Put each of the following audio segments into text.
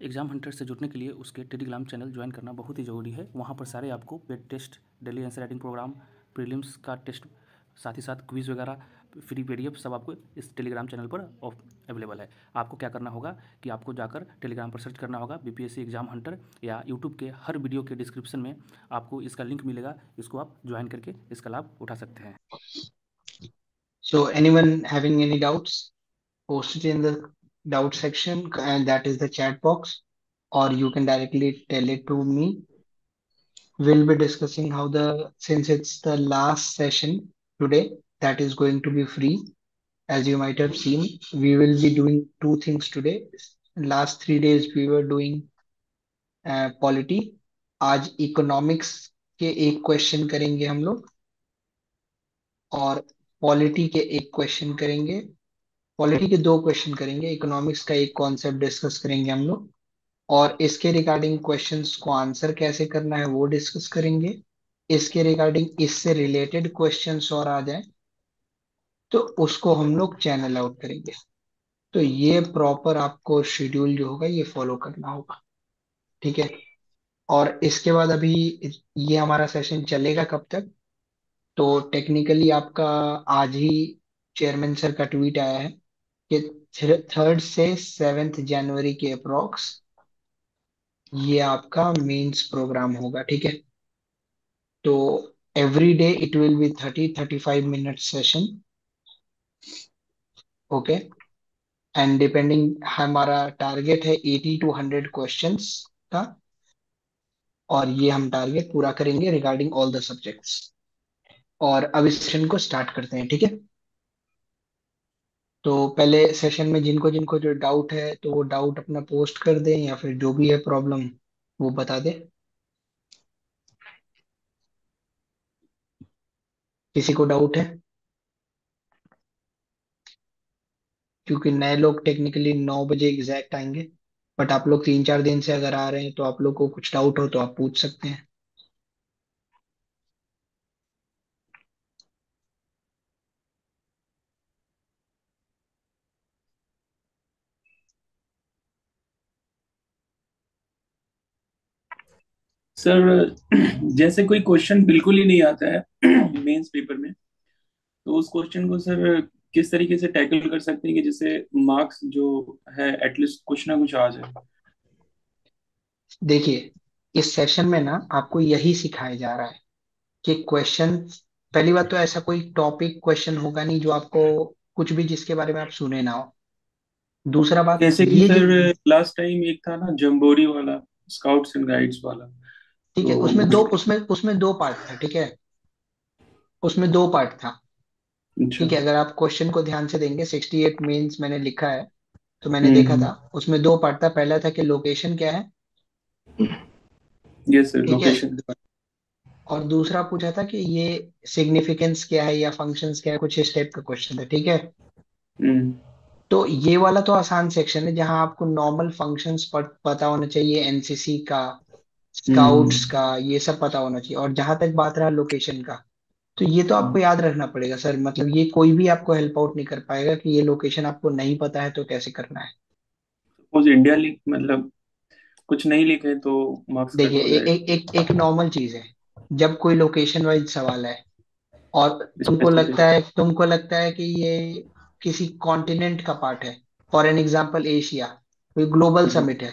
Exam Hunter से जुड़ने के लिए उसके टेलीग्राम चैनल ज्वाइन करना बहुत ही ज़रूरी है। वहाँ पर सारे आपको paid test, daily answer writing programme, prelims का टेस्ट, साथ ही साथ क्विज़ वगैरह, फ्री पीडीएफ सब आपको इस टेलीग्राम चैनल पर अवेलेबल है। आपको क्या करना होगा कि आपको जाकर टेलीग्राम पर सर्च करना होगा बीपीएससी एग्ज़ाम हंटर, या यूट्यूब के हर वीडियो के डिस्क्रिप्शन में आपको इसका लिंक मिलेगा। इसको आप ज्वाइन करके इसका लाभ उठा सकते हैं। So anyone having any doubts, post it in the doubt section, and that is the chat box, or you can directly tell it to me. We'll be discussing how since it's the last session today, that is going to be free. As you might have seen, we will be doing two things today. Last 3 days we were doing polity. आज economics के एक question करेंगे हम लोग, और polity के एक question करेंगे. पॉलिटी के दो क्वेश्चन करेंगे, इकोनॉमिक्स का एक कॉन्सेप्ट डिस्कस करेंगे हम लोग, और इसके रिगार्डिंग क्वेश्चंस को आंसर कैसे करना है वो डिस्कस करेंगे. इसके रिगार्डिंग इससे रिलेटेड क्वेश्चंस और आ जाए तो उसको हम लोग चैनल आउट करेंगे. तो ये प्रॉपर आपको शेड्यूल जो होगा ये फॉलो करना होगा. ठीक है. और इसके बाद अभी ये हमारा सेशन चलेगा कब तक? तो टेक्निकली आपका आज ही चेयरमैन सर का ट्वीट आया है कि 3rd से 7th जनवरी के अप्रोक्स ये आपका मेंस प्रोग्राम होगा. ठीक है. तो every day it will be 30-35 minute session. Okay. And depending हमारा टारगेट है 80 to 100 क्वेश्चंस का, और ये हम टारगेट पूरा करेंगे रिगार्डिंग ऑल द सब्जेक्ट्स. और अब इस सेशन को स्टार्ट करते हैं. ठीक है. तो पहले सेशन में जिनको जिनको जो डाउट है तो वो डाउट अपना पोस्ट कर दें, या फिर जो भी है प्रॉब्लम वो बता दे. किसी को डाउट है? क्योंकि नए लोग टेक्निकली 9 बजे एग्जैक्ट आएंगे, बट आप लोग 3-4 दिन से अगर आ रहे हैं तो आप लोग को कुछ डाउट हो तो आप पूछ सकते हैं. सर जैसे कोई क्वेश्चन बिल्कुल ही नहीं आता है मेंस पेपर में, तो उस क्वेश्चन को सर किस तरीके से टैकल कर सकते हैं कि जिससे मार्क्स जो है एटलीस्ट कुछ ना कुछ आ जाए। देखिए, इस सेशन में ना आपको यही सिखाया जा रहा है कि क्वेश्चन, पहली बात तो ऐसा कोई टॉपिक क्वेश्चन होगा नहीं जो आपको कुछ भी जिसके बारे में आप सुने ना हो. दूसरा बात जैसे कि ये जो, सर लास्ट टाइम एक था ना जम्बोरी वाला, स्काउट्स एंड गाइड्स वाला, ठीक है, तो उसमें दो उस उसमें उसमें दो पार्ट था. ठीक है. उसमें दो पार्ट था. अच्छा। ठीक है. अगर आप क्वेश्चन को ध्यान से देंगे, 68 मीन्स मैंने लिखा है, तो मैंने देखा हम्म। था उसमें दो पार्ट था. पहला था कि लोकेशन क्या है. यस सर, ठीक है. लोकेशन। और दूसरा पूछा था कि ये सिग्निफिकेंस क्या है या फंक्शंस क्या है, कुछ इस टाइप का क्वेश्चन था. ठीक है. हम्म। तो ये वाला तो आसान सेक्शन है जहां आपको नॉर्मल फंक्शंस पता होना चाहिए, एनसीसी का, स्काउट्स हम्म। का, ये सब पता होना चाहिए. और जहां तक बात रहा लोकेशन का, तो ये तो आपको याद रखना पड़ेगा सर. मतलब ये कोई भी आपको हेल्प आउट नहीं कर पाएगा कि ये लोकेशन आपको नहीं पता है तो कैसे करना है. सपोज इंडिया लिख मतलब कुछ नहीं लिखे तो मार्क्स कट देखिए, हो एक जाएगा। एक एक एक नॉर्मल चीज है. जब कोई लोकेशन वाइज सवाल है और स्पेसिफिक। तुमको लगता है कि ये किसी कॉन्टिनेंट का पार्ट है, फॉर एन एग्जांपल एशिया, कोई ग्लोबल समिट है,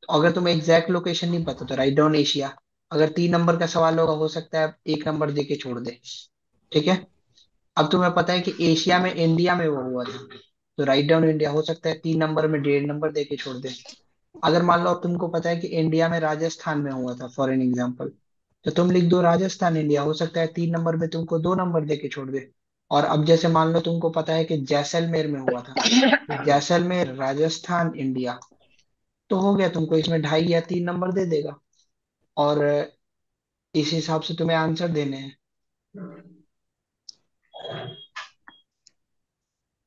तो अगर तुम्हें एग्जैक्ट लोकेशन नहीं पता तो राइट डाउन एशिया. अगर 3 नंबर का सवाल होगा, हो सकता है 1 नंबर दे के छोड़ दे. ठीक है. अब तुम्हें पता है कि एशिया में, इंडिया में वो हुआ था, तो राइट डाउन इंडिया. हो सकता है 3 नंबर में 1.5 नंबर दे के छोड़ दे. अगर मान लो अब तुमको पता है कि इंडिया में राजस्थान में हुआ था फॉर एन एग्जाम्पल, तो तुम लिख दो राजस्थान इंडिया. हो सकता है 3 नंबर में तुमको 2 नंबर दे के छोड़ दे. और अब जैसे मान लो तुमको पता है कि जैसलमेर में हुआ था, तो जैसलमेर राजस्थान इंडिया, तो हो गया. तुमको इसमें 2.5 या 3 नंबर दे देगा. और इस हिसाब से तुम्हें आंसर देने हैं.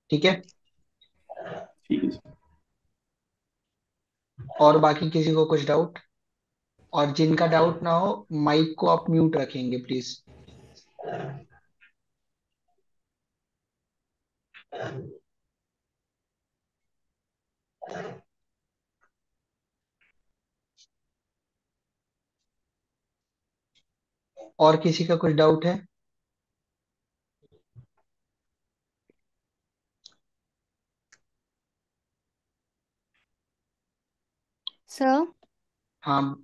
ठीक है. ठीक है सर। और बाकी किसी को कुछ डाउट? और जिनका डाउट ना हो, माइक को आप म्यूट रखेंगे प्लीज. और किसी का कुछ डाउट है? सर हाँ।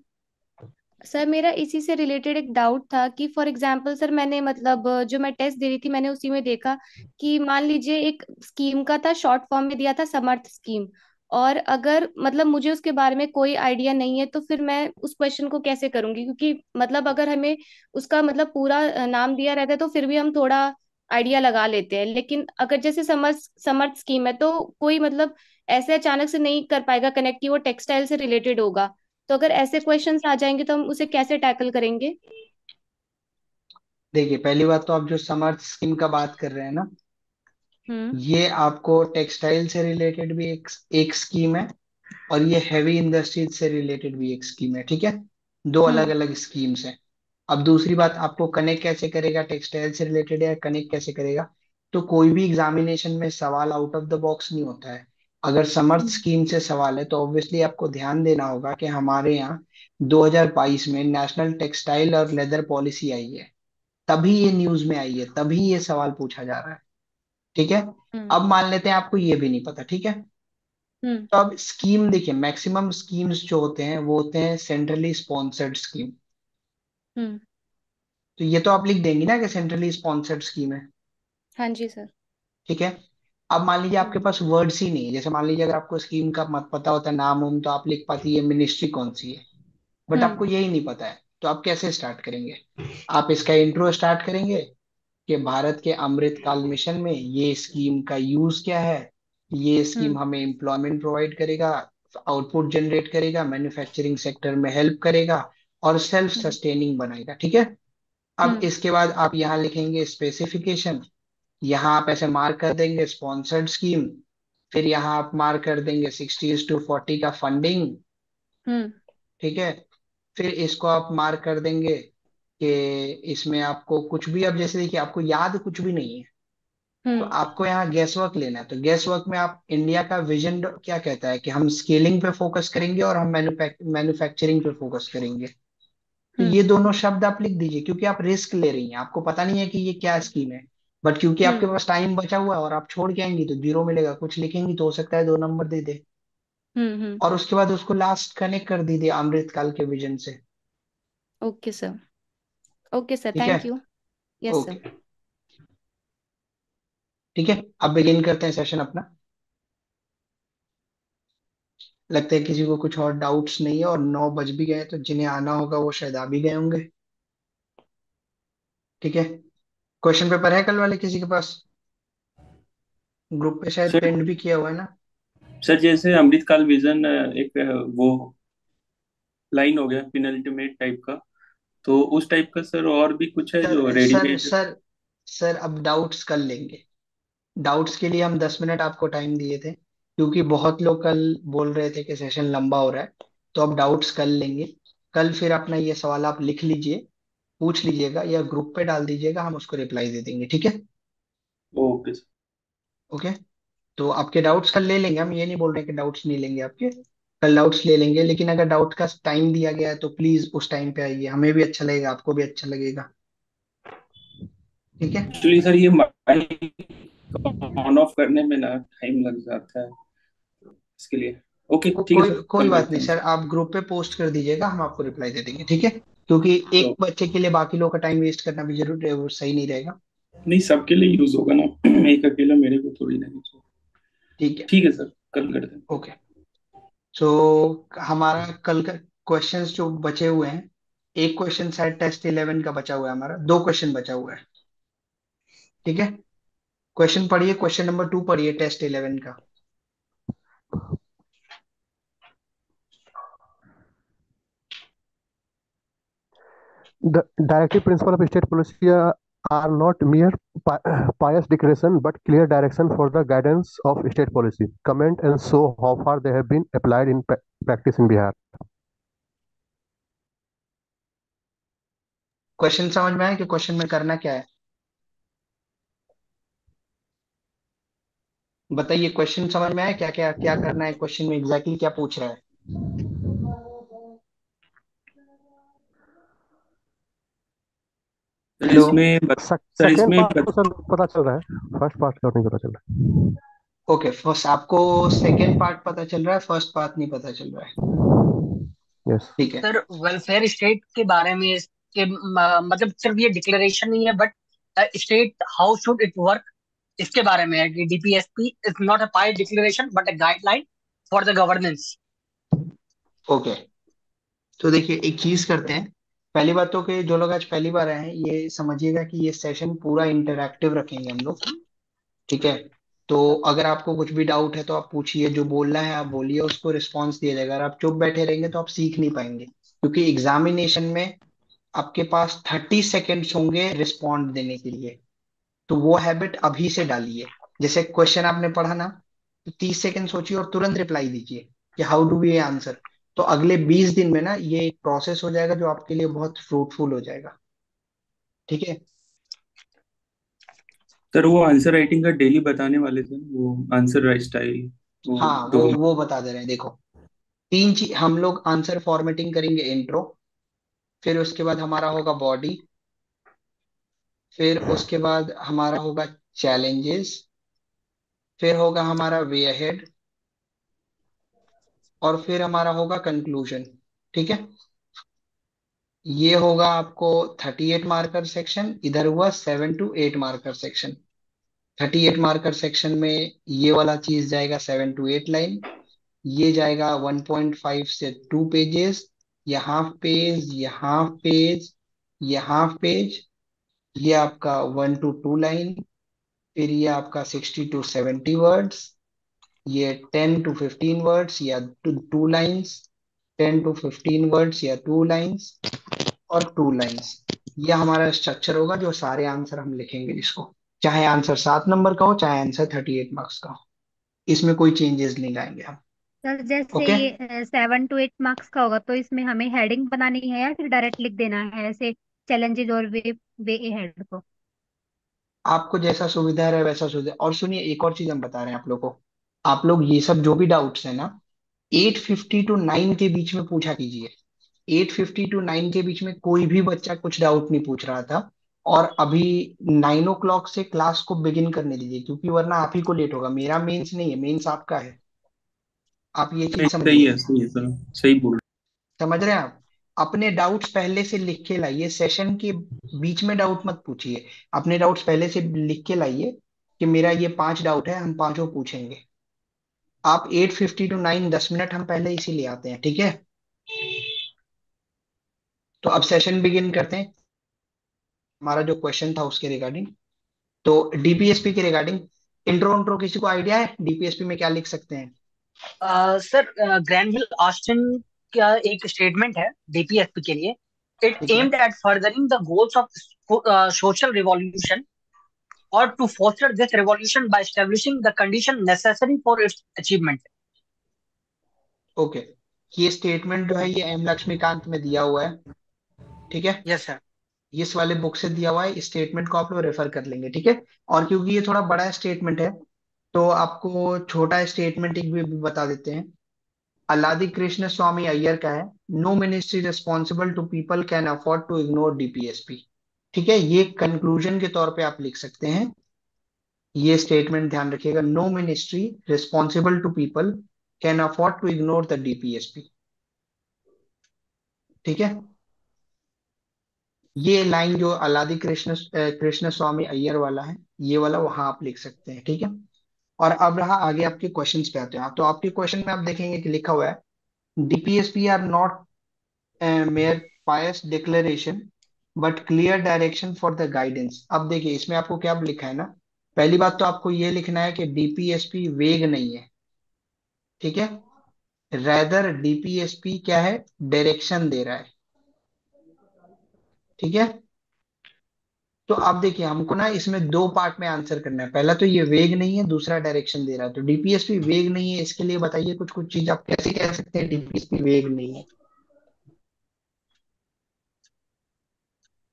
सर मेरा इसी से रिलेटेड एक डाउट था कि फॉर एग्जांपल सर मैंने मतलब जो मैं टेस्ट दे रही थी मैंने उसी में देखा कि मान लीजिए एक स्कीम का था, शॉर्ट फॉर्म में दिया था समर्थ स्कीम। और अगर मतलब मुझे उसके बारे में कोई आइडिया नहीं है तो फिर मैं उस क्वेश्चन को कैसे करूंगी, क्योंकि मतलब अगर हमें उसका मतलब पूरा नाम दिया रहता है तो फिर भी हम थोड़ा आइडिया लगा लेते हैं, लेकिन अगर जैसे समर्थ समर्थ स्कीम है तो कोई मतलब ऐसे अचानक से नहीं कर पाएगा कनेक्ट कि वो टेक्सटाइल से रिलेटेड होगा। तो अगर ऐसे क्वेश्चंस आ जाएंगे तो हम उसे कैसे टैकल करेंगे? देखिए, पहली बात तो आप जो समर्थ स्कीम का बात कर रहे हैं ना, हम्म। ये आपको टेक्सटाइल से रिलेटेड भी एक स्कीम है, और ये हैवी इंडस्ट्रीज से रिलेटेड भी एक स्कीम है, ठीक है। दो अलग हम्म। अलग स्कीम्स हैं। अब दूसरी बात, आपको कनेक्ट कैसे करेगा टेक्सटाइल से रिलेटेड, या कनेक्ट कैसे करेगा? तो कोई भी एग्जामिनेशन में सवाल आउट ऑफ द बॉक्स नहीं होता है। अगर समर्थ हम्म। स्कीम से सवाल है तो ऑब्वियसली आपको ध्यान देना होगा कि हमारे यहाँ 2022 में नेशनल टेक्सटाइल और लेदर पॉलिसी आई है, तभी ये न्यूज में आई है, तभी ये सवाल पूछा जा रहा है, ठीक है। हम्म। अब मान लेते हैं आपको ये भी नहीं पता, ठीक है। हम्म। तो अब स्कीम देखिए, मैक्सिमम स्कीम्स जो होते हैं वो होते हैं सेंट्रली स्पॉन्सर्ड स्कीम। हम्म। तो ये तो आप लिख देंगी ना कि सेंट्रली स्पॉन्सर्ड स्कीम है, हाँ जी सर। ठीक है। अब मान लीजिए आपके हम्म। पास वर्ड्स ही नहीं है, जैसे मान लीजिए अगर आपको स्कीम का मत पता होता नाम उम, तो आप लिख पाती है मिनिस्ट्री कौन सी है, बट हम्म। आपको यही नहीं पता है, तो आप कैसे स्टार्ट करेंगे? आप इसका इंट्रो स्टार्ट करेंगे कि भारत के अमृतकाल मिशन में ये स्कीम का यूज क्या है, ये हम्म। स्कीम हमें एम्प्लॉयमेंट प्रोवाइड करेगा, आउटपुट जनरेट करेगा, मैन्युफैक्चरिंग सेक्टर में हेल्प करेगा, और सेल्फ हम्म। सस्टेनिंग बनाएगा, ठीक है। अब हम्म। इसके बाद आप यहाँ लिखेंगे स्पेसिफिकेशन, यहाँ आप ऐसे मार्क कर देंगे स्पॉन्सर्ड स्कीम, फिर यहाँ आप मार्क कर देंगे 60:40 का फंडिंग, हम्म। ठीक है। फिर इसको आप मार्क कर देंगे कि इसमें आपको कुछ भी, अब जैसे देखिए आपको याद कुछ भी नहीं है, तो हम्म। आपको यहाँ गैस वर्क लेना है, तो गैस वर्क में आप इंडिया का विजन क्या कहता है कि हम स्केलिंग पे फोकस करेंगे और हम मैन्युफैक्चरिंग पे फोकस करेंगे। तो हम्म। ये दोनों शब्द आप लिख दीजिए, क्योंकि आप रिस्क ले रही हैं, आपको पता नहीं है कि ये क्या स्कीम है, बट क्योंकि आपके हम्म। पास टाइम बचा हुआ है और आप छोड़ के आएंगी तो जीरो मिलेगा, कुछ लिखेंगी तो हो सकता है 2 नंबर दे दे। हम्म। हम्म। और उसके बाद उसको लास्ट कनेक्ट कर दीजिए अमृतकाल के विजन से। Okay sir. ओके सर, ठीक है। Thank you. Yes sir. Okay. ठीक है। अब बिगिन करते हैं सेशन अपना। लगता है किसी को कुछ और डाउट्स नहीं है, और 9 बज भी गए हैं, तो जिन्हें आना होगा वो शायद आ भी गए होंगे। ठीक है। क्वेश्चन पेपर है कल वाले किसी के पास? ग्रुप पे शायद सर पेंड भी किया हुआ है ना? सर जैसे अमृतकाल विजन एक वो लाइन हो गया पिनल्टीमेट टाइप का, तो उस टाइप का सर और भी कुछ है जो sir sir readymade? Sir sir, अब डाउट्स कर लेंगे। डाउट्स के लिए हम 10 मिनट आपको टाइम दिए थे, क्योंकि बहुत लोग कल बोल रहे थे कि सेशन लंबा हो रहा है। तो अब डाउट्स कर लेंगे। कल फिर अपना ये सवाल आप लिख लीजिए, पूछ लीजिएगा, या ग्रुप पे डाल दीजिएगा, हम उसको रिप्लाई दे देंगे, ठीक है। Okay sir. ओके। तो आपके डाउट्स कल ले लेंगे, हम ये नहीं बोल रहे कि डाउट्स नहीं लेंगे आपके। कल डाउट्स ले लेंगे, लेकिन अगर डाउट का टाइम दिया गया है तो प्लीज उस टाइम पे आइए, हमें भी अच्छा लगेगा, आपको भी अच्छा लगेगा, ठीक है। एक्चुअली सर ये माइक ऑन ऑफ करने में ना टाइम लग जाता है, इसके लिए। ओके ठीक है कोई सर, कोई कल बात करते नहीं हैं सर, सर। आप ग्रुप पे पोस्ट कर दीजिएगा, हम आपको रिप्लाई दे देंगे, ठीक है। क्योंकि एक तो बच्चे के लिए बाकी लोग का टाइम वेस्ट करना भी जरूरी है, वो सही नहीं रहेगा। नहीं, सबके लिए यूज होगा ना, एक अकेला मेरे को थोड़ी ना यूज होगा। ठीक है। ठीक है सर, कल करते हैं। ओके। सो हमारा कल का क्वेश्चंस जो बचे हुए हैं, एक क्वेश्चन शायद टेस्ट 11 का बचा हुआ है, हमारा 2 क्वेश्चन बचा हुआ है, ठीक है। क्वेश्चन पढ़िए, क्वेश्चन नंबर 2 पढ़िए टेस्ट 11 का। The directive principle of state policy are not mere pious declaration but clear direction for the guidance of state policy. Comment and show how far they have been applied in practice in Bihar. Question समझ में आया कि question में करना क्या है? बताइए, question समझ में आया, क्या क्या क्या करना है क्वेश्चन में, एग्जैक्टली क्या पूछ रहा है? Sir hello. सर सेकेंड इसमें पार्ट तो सर पता चल रहा है, फर्स्ट पार्ट का नहीं पता चल रहा ओके, फर्स्ट आपको सेकंड पार्ट पता चल रहा है, फर्स्ट पार्ट नहीं पता चल रहा है। है। यस। ठीक है। सर वेलफेयर स्टेट के बारे में मतलब सिर्फ ये डिक्लेरेशन नहीं है, but state how should it work, इसके बारे में है कि DPSP is not a part declaration but a guideline for the governance. Okay, तो देखिए एक चीज करते हैं। पहली बात तो कि जो लोग आज पहली बार आए हैं ये समझिएगा कि ये सेशन पूरा इंटरैक्टिव रखेंगे हम लोग। ठीक है। तो अगर आपको कुछ भी डाउट है तो आप पूछिए, जो बोलना है आप बोलिए, उसको रिस्पॉन्स दिया जाएगा। अगर आप चुप बैठे रहेंगे तो आप सीख नहीं पाएंगे, क्योंकि एग्जामिनेशन में आपके पास 30 सेकेंड्स होंगे रिस्पॉन्ड देने के लिए। तो वो हैबिट अभी से डालिए। जैसे क्वेश्चन आपने पढ़ा ना, तो 30 सेकेंड सोचिए और तुरंत रिप्लाई दीजिए कि हाउ डू वी आंसर। तो अगले 20 दिन में ना ये एक प्रोसेस हो जाएगा जो आपके लिए बहुत फ्रूटफुल हो जाएगा। ठीक है। सर वो आंसर राइटिंग का डेली बताने वाले थे, वो आंसर राइट स्टाइल, वो हाँ, तो वो बता दे रहे हैं। देखो, तीन चीज हम लोग आंसर फॉर्मेटिंग करेंगे। इंट्रो, फिर उसके बाद हमारा होगा बॉडी, फिर उसके बाद हमारा होगा चैलेंजेस, फिर होगा हमारा वे अहेड, और फिर हमारा होगा कंक्लूजन। ठीक है। ये होगा आपको 38 मार्कर सेक्शन, इधर हुआ 7 to 8 marker section. 38 marker section में ये वाला चीज जाएगा 7 to 8 लाइन। ये जाएगा 1.5 से 2 पेजेस, ये हाफ पेज, ये हाफ पेज, ये हाफ पेज। ये आपका 1 to 2 लाइन। फिर ये आपका 60 to 70 वर्ड्स। ये 10 to 15 वर्ड्स या 2 लाइन्स। 10 to 15 वर्ड्स या 2 लाइन्स, और 2 लाइन्स। ये हमारा स्ट्रक्चर होगा जो सारे आंसर हम लिखेंगे इसको, चाहे आंसर 7 नंबर का हो चाहे आंसर 38 मार्क्स का हो। इसमें कोई चेंजेस नहीं लाएंगे हम। सर जैसे ओके। ये 7 to 8 मार्क्स का होगा तो इसमें हमें हेडिंग बनानी है या फिर डायरेक्ट लिख देना है ऐसे चैलेंजेस और वे वे हेड को? आपको जैसा सुविधा रहे वैसा सुविधा। और सुनिए, एक और चीज हम बता रहे हैं आप लोग को। आप लोग ये सब जो भी डाउट्स है ना, 8:50 to 9 के बीच में पूछा कीजिए। 8:50 to 9 के बीच में कोई भी बच्चा कुछ डाउट नहीं पूछ रहा था। और अभी 9 o'clock से क्लास को बिगिन करने दीजिए, क्योंकि वरना आप ही को लेट होगा। मेरा मेंस नहीं है, मेंस आपका है। आप ये चीज समझिए। सही है सर, सही बोल समझ रहे हैं आप? अपने डाउट्स पहले से लिख के लाइए, सेशन के बीच में डाउट मत पूछिए। अपने डाउट्स पहले से लिख के लाइए कि मेरा ये 5 डाउट है, हम पांचों पूछेंगे। आप 8:50 to 9, 10 मिनट हम पहले इसीलिए आते हैं। ठीक है। तो अब सेशन बिगिन करते हैं। हमारा जो क्वेश्चन था उसके रिगार्डिंग, तो डीपीएसपी के रिगार्डिंग इंट्रो इंट्रो किसी को आइडिया है डीपीएसपी में क्या लिख सकते हैं? सर ग्रैनविल ऑस्टिन का एक स्टेटमेंट है डीपीएसपी के लिए। इट ठीक है। Aimed at furthering the goals of social revolution or to foster this revolution by establishing the condition necessary for its achievement. Okay, ये स्टेटमेंट जो है ये एम लक्ष्मीकांत में दिया हुआ है। ठीक है। Yes, sir. इस वाले बुक से दिया हुआ है। इस स्टेटमेंट को आप लोग रेफर कर लेंगे। ठीक है। और क्योंकि ये थोड़ा बड़ा स्टेटमेंट है, तो आपको छोटा स्टेटमेंट एक भी बता देते हैं। अलादी कृष्ण स्वामी अय्यर का है, no ministry responsible to people can afford to ignore DPSP. ठीक है, ये कंक्लूजन के तौर पे आप लिख सकते हैं। ये स्टेटमेंट ध्यान रखिएगा, no ministry responsible to people can afford to ignore the DPSP. ठीक है। ये लाइन जो अलादी कृष्ण स्वामी अय्यर वाला है, ये वाला वहां आप लिख सकते हैं। ठीक है। और अब रहा आगे आपके क्वेश्चंस पे आते हैं। तो आपके क्वेश्चन में आप देखेंगे कि लिखा हुआ है DPSP are not mere pious declaration but clear direction for the guidance। अब देखिए इसमें आपको क्या लिखा है ना। पहली बात तो आपको ये लिखना है कि डीपीएसपी वेग नहीं है। ठीक है। रैदर डीपीएसपी क्या है, डायरेक्शन दे रहा है। ठीक है। तो अब देखिए हमको ना इसमें दो पार्ट में आंसर करना है। पहला तो ये वेग नहीं है, दूसरा डायरेक्शन दे रहा है। तो डीपीएसपी वेग नहीं है, इसके लिए बताइए कुछ कुछ चीज आप कैसे कह सकते हैं डीपीएसपी वेग नहीं है।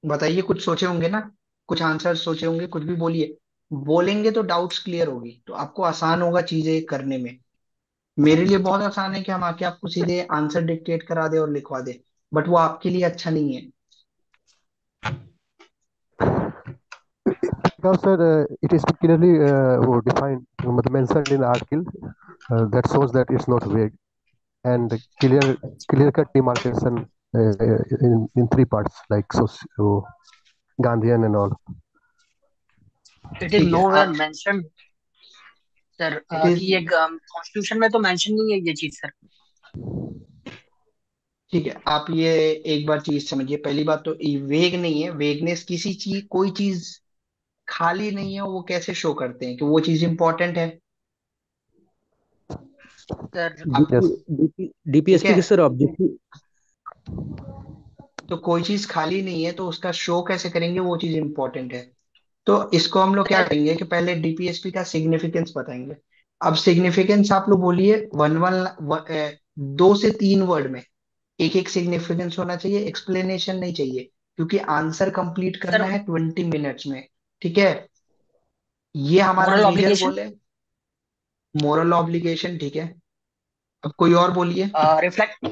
बताइए, कुछ सोचे होंगे ना, कुछ आंसर सोचे होंगे, कुछ भी बोलिए। बोलेंगे तो डाउट्स क्लियर होगी, तो आपको आसान होगा चीजें करने में। मेरे लिए बहुत आसान है कि हम आके आपको सीधे आंसर डिक्टेट करा दे और लिखवा दे, बट वो आपके लिए अच्छा नहीं है। because sir, it is clearly वो defined, मतलब mentioned in the article, that shows that it's not vague and clear cut demarcation in three parts like Gandhian and all. It is ठीक है नोवेयर आप मेंशन सर इट कि is ये constitution में तो mention नहीं है ये चीज सर। ठीक है आप ये एक बार चीज समझिए। पहली बात तो वेग नहीं है। वेगनेस किसी चीज कोई चीज खाली नहीं है वो कैसे शो करते हैं कि वो चीज इंपॉर्टेंट है। सर अब Yes. ठीक डीपीएसपी है के सर ऑब्जेक्टिव। तो कोई चीज खाली नहीं है तो उसका शो कैसे करेंगे वो चीज इंपॉर्टेंट है। तो इसको हम लोग क्या सर करेंगे कि पहले डीपीएसपी का सिग्निफिकेंस बताएंगे। अब सिग्निफिकेंस आप लोग बोलिए वन वन 2 से 3 वर्ड में एक एक सिग्निफिकेंस होना चाहिए। एक्सप्लेनेशन नहीं चाहिए क्योंकि आंसर कंप्लीट करना सर है 20 मिनट्स में। ठीक है ये हमारा मोरल रीडर ऑब्लिगेशन बोले मोरल ऑब्लिगेशन। ठीक है अब कोई और बोलिए। Reflect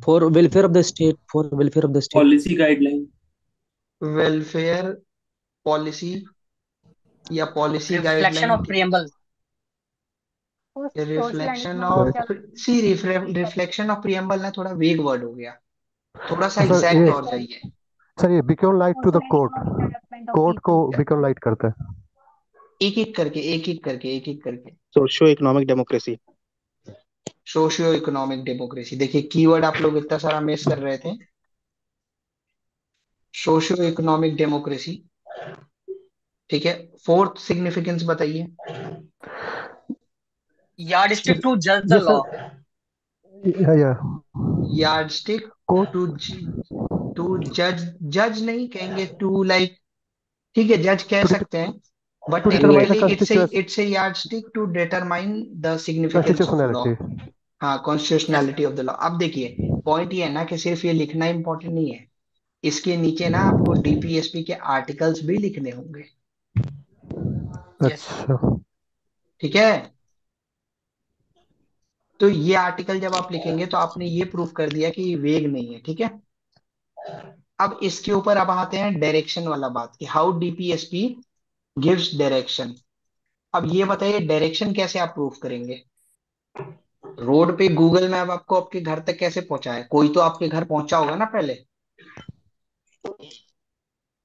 for welfare of the state, for welfare of the state. Policy guideline. Welfare policy या policy reflection guideline. Of preamble. Social and reflection economic of Right. See reflection of preamble ना थोड़ा वेग वर्ड हो गया। थोड़ा सा तो exact और जाइए। सर ये beacon light to the social and court, economic development of court को पीपल। बिकॉन लाइट करता है। एक एक करके एक एक करके एक एक करके। Socio economic democracy. Socio economic democracy. देखिए कीवर्ड आप लोग इतना सारा मिस कर रहे थे। Socio economic democracy. ठीक है फोर्थ सिग्निफिकेंस बताइए। यार्ड स्टिक टू जज the Yes law. sir. Yeah. Yardstick Court. To to जज। जज नहीं कहेंगे टू लाइक। ठीक है जज कह to, det- सकते हैं but to determine the technically constitution it's a yardstick to determine the significance of law. constitutionality. हाँ yes constitutionality of the law. अब देखिए पॉइंट ये है ना कि सिर्फ ये लिखना इंपॉर्टेंट नहीं है। इसके नीचे ना आपको डीपीएसपी के आर्टिकल्स भी लिखने होंगे। Yes sir. अच्छा। ठीक है तो ये आर्टिकल जब आप लिखेंगे तो आपने ये प्रूफ कर दिया कि ये वेग नहीं है। ठीक है अब इसके ऊपर अब आते हैं डायरेक्शन वाला बात कि हाउ डीपीएसपी गिव्स डायरेक्शन। अब ये बताइए डायरेक्शन कैसे आप प्रूफ करेंगे। रोड पे गूगल मैप आपको आपके घर तक कैसे पहुंचाए। कोई तो आपके घर पहुंचा होगा ना पहले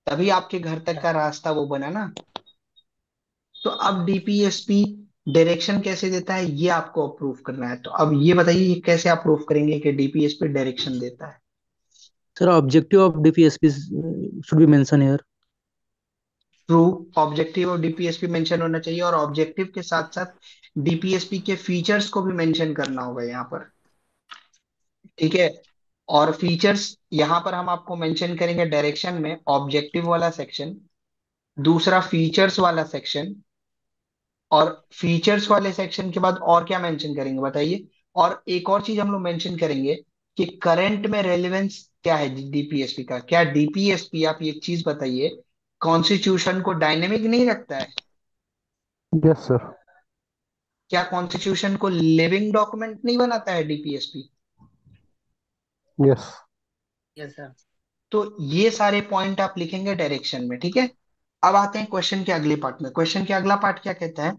तभी आपके घर तक का रास्ता वो बना ना। तो अब डीपीएसपी डायरेक्शन कैसे देता है ये आपको अप्रूव करना है। तो अब ये बताइए ये कैसे आप प्रूफ करेंगे कि डीपीएसपी डायरेक्शन देता है। Sir objective of DPSP should be mention here. True objective और डीपीएसपी मेंशन होना चाहिए और ऑब्जेक्टिव के साथ साथ डीपीएसपी के फीचर्स को भी मेंशन करना होगा यहाँ पर। ठीक है और फीचर्स यहाँ पर हम आपको मेंशन करेंगे डायरेक्शन में ऑब्जेक्टिव वाला सेक्शन दूसरा फीचर्स वाला सेक्शन और फीचर्स वाले सेक्शन के बाद और क्या मेंशन करेंगे बताइए। और एक और चीज हम लोग मेंशन करेंगे कि करंट में रेलेवेंस क्या है डीपीएसपी का। क्या डीपीएसपी आप एक चीज बताइए कॉन्स्टिट्यूशन को डायनेमिक नहीं रखता है। Yes sir. क्या कॉन्स्टिट्यूशन को लिविंग डॉक्यूमेंट नहीं बनाता है डीपीएसपी। Yes. Yes sir. तो ये सारे पॉइंट आप लिखेंगे डायरेक्शन में। ठीक है अब आते हैं क्वेश्चन के अगले पार्ट में। क्वेश्चन के अगला पार्ट क्या कहता है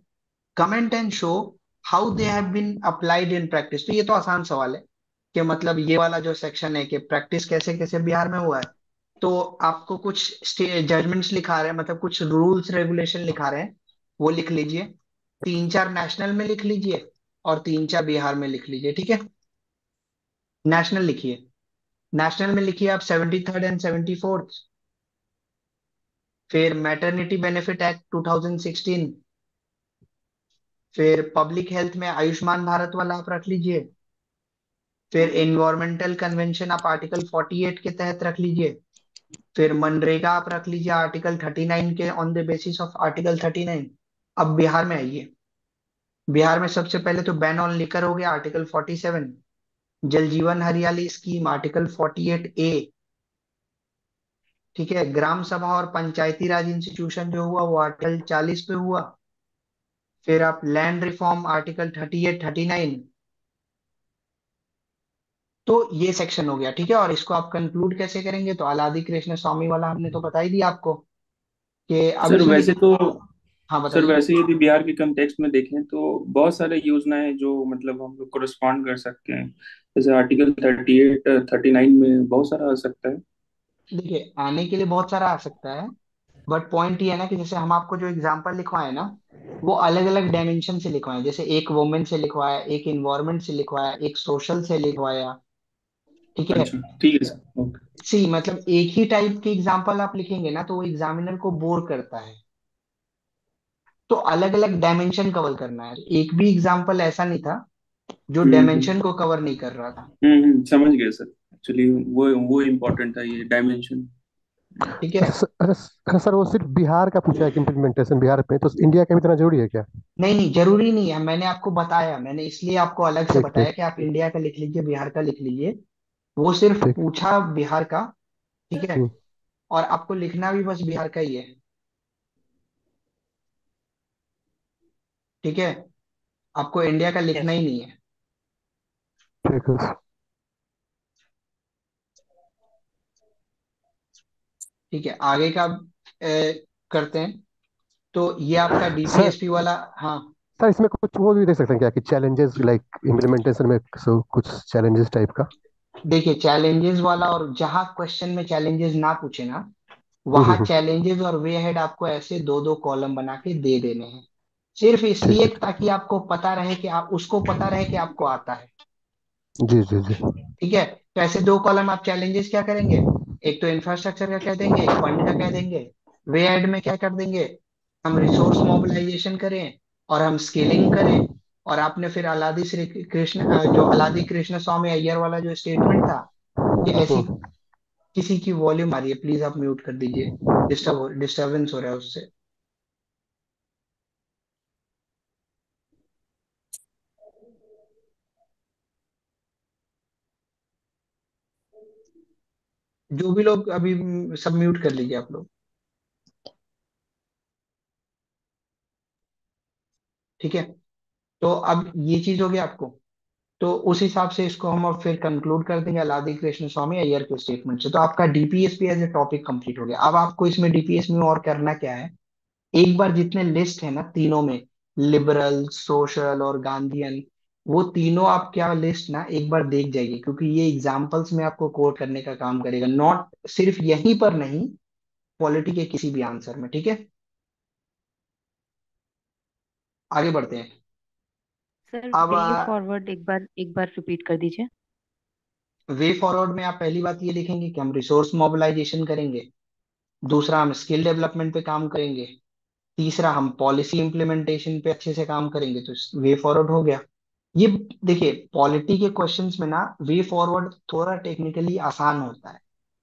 comment and show how they have been applied in practice. तो ये तो आसान सवाल है कि मतलब ये वाला जो सेक्शन है कि प्रैक्टिस कैसे कैसे बिहार में हुआ है। तो आपको कुछ जजमेंट्स लिखा रहे हैं मतलब कुछ रूल्स रेगुलेशन लिखा रहे हैं वो लिख लीजिए। 3 4 नेशनल में लिख लीजिए और 3 4 बिहार में लिख लीजिए। ठीक है नेशनल लिखिए। नेशनल में लिखिए आप 73rd एंड 74th। फिर मैटरनिटी बेनिफिट एक्ट 2016। फिर पब्लिक हेल्थ में आयुष्मान भारत वाला आप रख लीजिए। फिर एनवायरमेंटल कन्वेंशन आप आर्टिकल 48 के तहत रख लीजिए। फिर मनरेगा आप रख लीजिए आर्टिकल 39 के on the basis of article 39। अब बिहार में आइए। बिहार में सबसे पहले तो बैन ऑन लिकर हो गया आर्टिकल 47। जल जीवन हरियाली स्कीम आर्टिकल 48A। ठीक है ग्राम सभा और पंचायती राज इंस्टीट्यूशन जो हुआ वो आर्टिकल 40 पे हुआ। फिर आप लैंड रिफॉर्म आर्टिकल 38 39। तो ये सेक्शन हो गया। ठीक है और इसको आप कंक्लूड कैसे करेंगे तो अलादी कृष्ण स्वामी वाला हमने तो बता ही दिया आपको। कि अब सर इसमें वैसे देखिए। तो हाँ सर बताइए। वैसे यदि बिहार के कंटेक्स्ट में देखें तो बहुत सारे योजनाएं हैं जो मतलब हम लोग कोरस्पॉन्ड कर सकते हैं। जैसे आर्टिकल 38 39 में बहुत सारा आ सकता है। देखिए आने के लिए बहुत सारा आ सकता है, बट पॉइंट ये है ना कि जैसे हम आपको जो एग्जांपल लिखवाए ना, वो अलग अलग डायमेंशन से लिखवाए। जैसे एक वुमेन से लिखवाया, एक इन्वायरमेंट से लिखवाया, एक सोशल से लिखवाया। ठीक है। अच्छा ठीक है सर, ओके। सी मतलब एक ही टाइप के एग्जांपल आप लिखेंगे ना तो वो एग्जामिनर को बोर करता है। तो अलग अलग डायमेंशन कवर करना है। एक भी एग्जांपल ऐसा नहीं था जो डायमेंशन को कवर नहीं कर रहा था। समझ गए सर। एक्चुअली वो इम्पोर्टेंट था, ये डायमेंशन। ठीक है। अच्छा सर, वो सिर्फ बिहार का पूछा है कि इम्प्लीमेंटेशन बिहार पे, तो इंडिया का भी इतना जरूरी है क्या? नहीं नहीं जरूरी नहीं है, मैंने आपको बताया, मैंने इसलिए आपको अलग से ठीक बताया ठीक कि आप इंडिया का लिख लीजिए, बिहार का लिख लीजिए। वो सिर्फ ठीक। पूछा बिहार का। ठीक है। हम्म, और आपको लिखना भी बस बिहार का ही है। ठीक है। आपको इंडिया का लिखना यस। ही नहीं है। ठीक है। ठीक है आगे का करते हैं। तो ये आपका सर डीपीएसपी वाला। हाँ। सर, इसमें कुछ वो भी देख सकते हैं क्या कि चैलेंजेस लाइक इम्प्लीमेंटेशन में, कुछ चैलेंजेस टाइप का? देखिए चैलेंजेस वाला, और जहां क्वेश्चन में चैलेंजेस ना पूछे ना, हम्म वहां हम्म, हम्म, चैलेंजेस और वे हेड आपको ऐसे दो दो कॉलम बना के दे देने हैं। सिर्फ ठीक इसलिए है। ताकि आपको पता रहे कि आप उसको पता रहे कि आपको आता है। जी जी जी। ठीक है। तो ऐसे दो कॉलम आप चैलेंजेस क्या करेंगे, एक तो इंफ्रास्ट्रक्चर का कह देंगे, एक फंड का कह देंगे। वे एड में क्या कर देंगे, हम रिसोर्स मोबिलाइजेशन करें और हम स्केलिंग करें। और आपने फिर अलादी श्री कृष्ण जो अलादी कृष्ण स्वामी अय्यर वाला जो स्टेटमेंट था, ये ऐसी। हम्म। किसी की वॉल्यूम आ रही है, प्लीज आप म्यूट कर दीजिए। डिस्टरबेंस हो रहा है उससे। जो भी लोग अभी सब म्यूट कर लीजिए आप लोग। ठीक है। तो अब ये चीज हो गया आपको। तो उस हिसाब से इसको हम अब फिर कंक्लूड कर देंगे अलादी कृष्ण स्वामी अय्यर के स्टेटमेंट से। तो आपका DPSP as a topic complete हो गया। अब आपको इसमें डीपीएस में और करना क्या है, एक बार जितने लिस्ट है ना तीनों में, लिबरल सोशल और गांधीयन, वो तीनों आप क्या लिस्ट ना एक बार देख जाइए, क्योंकि ये एग्जाम्पल्स में आपको कोट करने का काम करेगा, नॉट सिर्फ यहीं पर नहीं, पॉलिटी के किसी भी आंसर में। ठीक है। आगे बढ़ते हैं। सर अब वे फॉरवर्ड एक बार रिपीट कर दीजिए। वे फॉरवर्ड में आप पहली बात ये लिखेंगे कि हम रिसोर्स मोबिलाइजेशन करेंगे। दूसरा हम स्किल डेवलपमेंट पे काम करेंगे। तीसरा हम पॉलिसी इंप्लीमेंटेशन पे अच्छे से काम करेंगे। तो वे फॉरवर्ड हो गया। ये देखिए पॉलिटी के क्वेश्चंस में ना वे फॉरवर्ड थोड़ा टेक्निकली आसान होता है।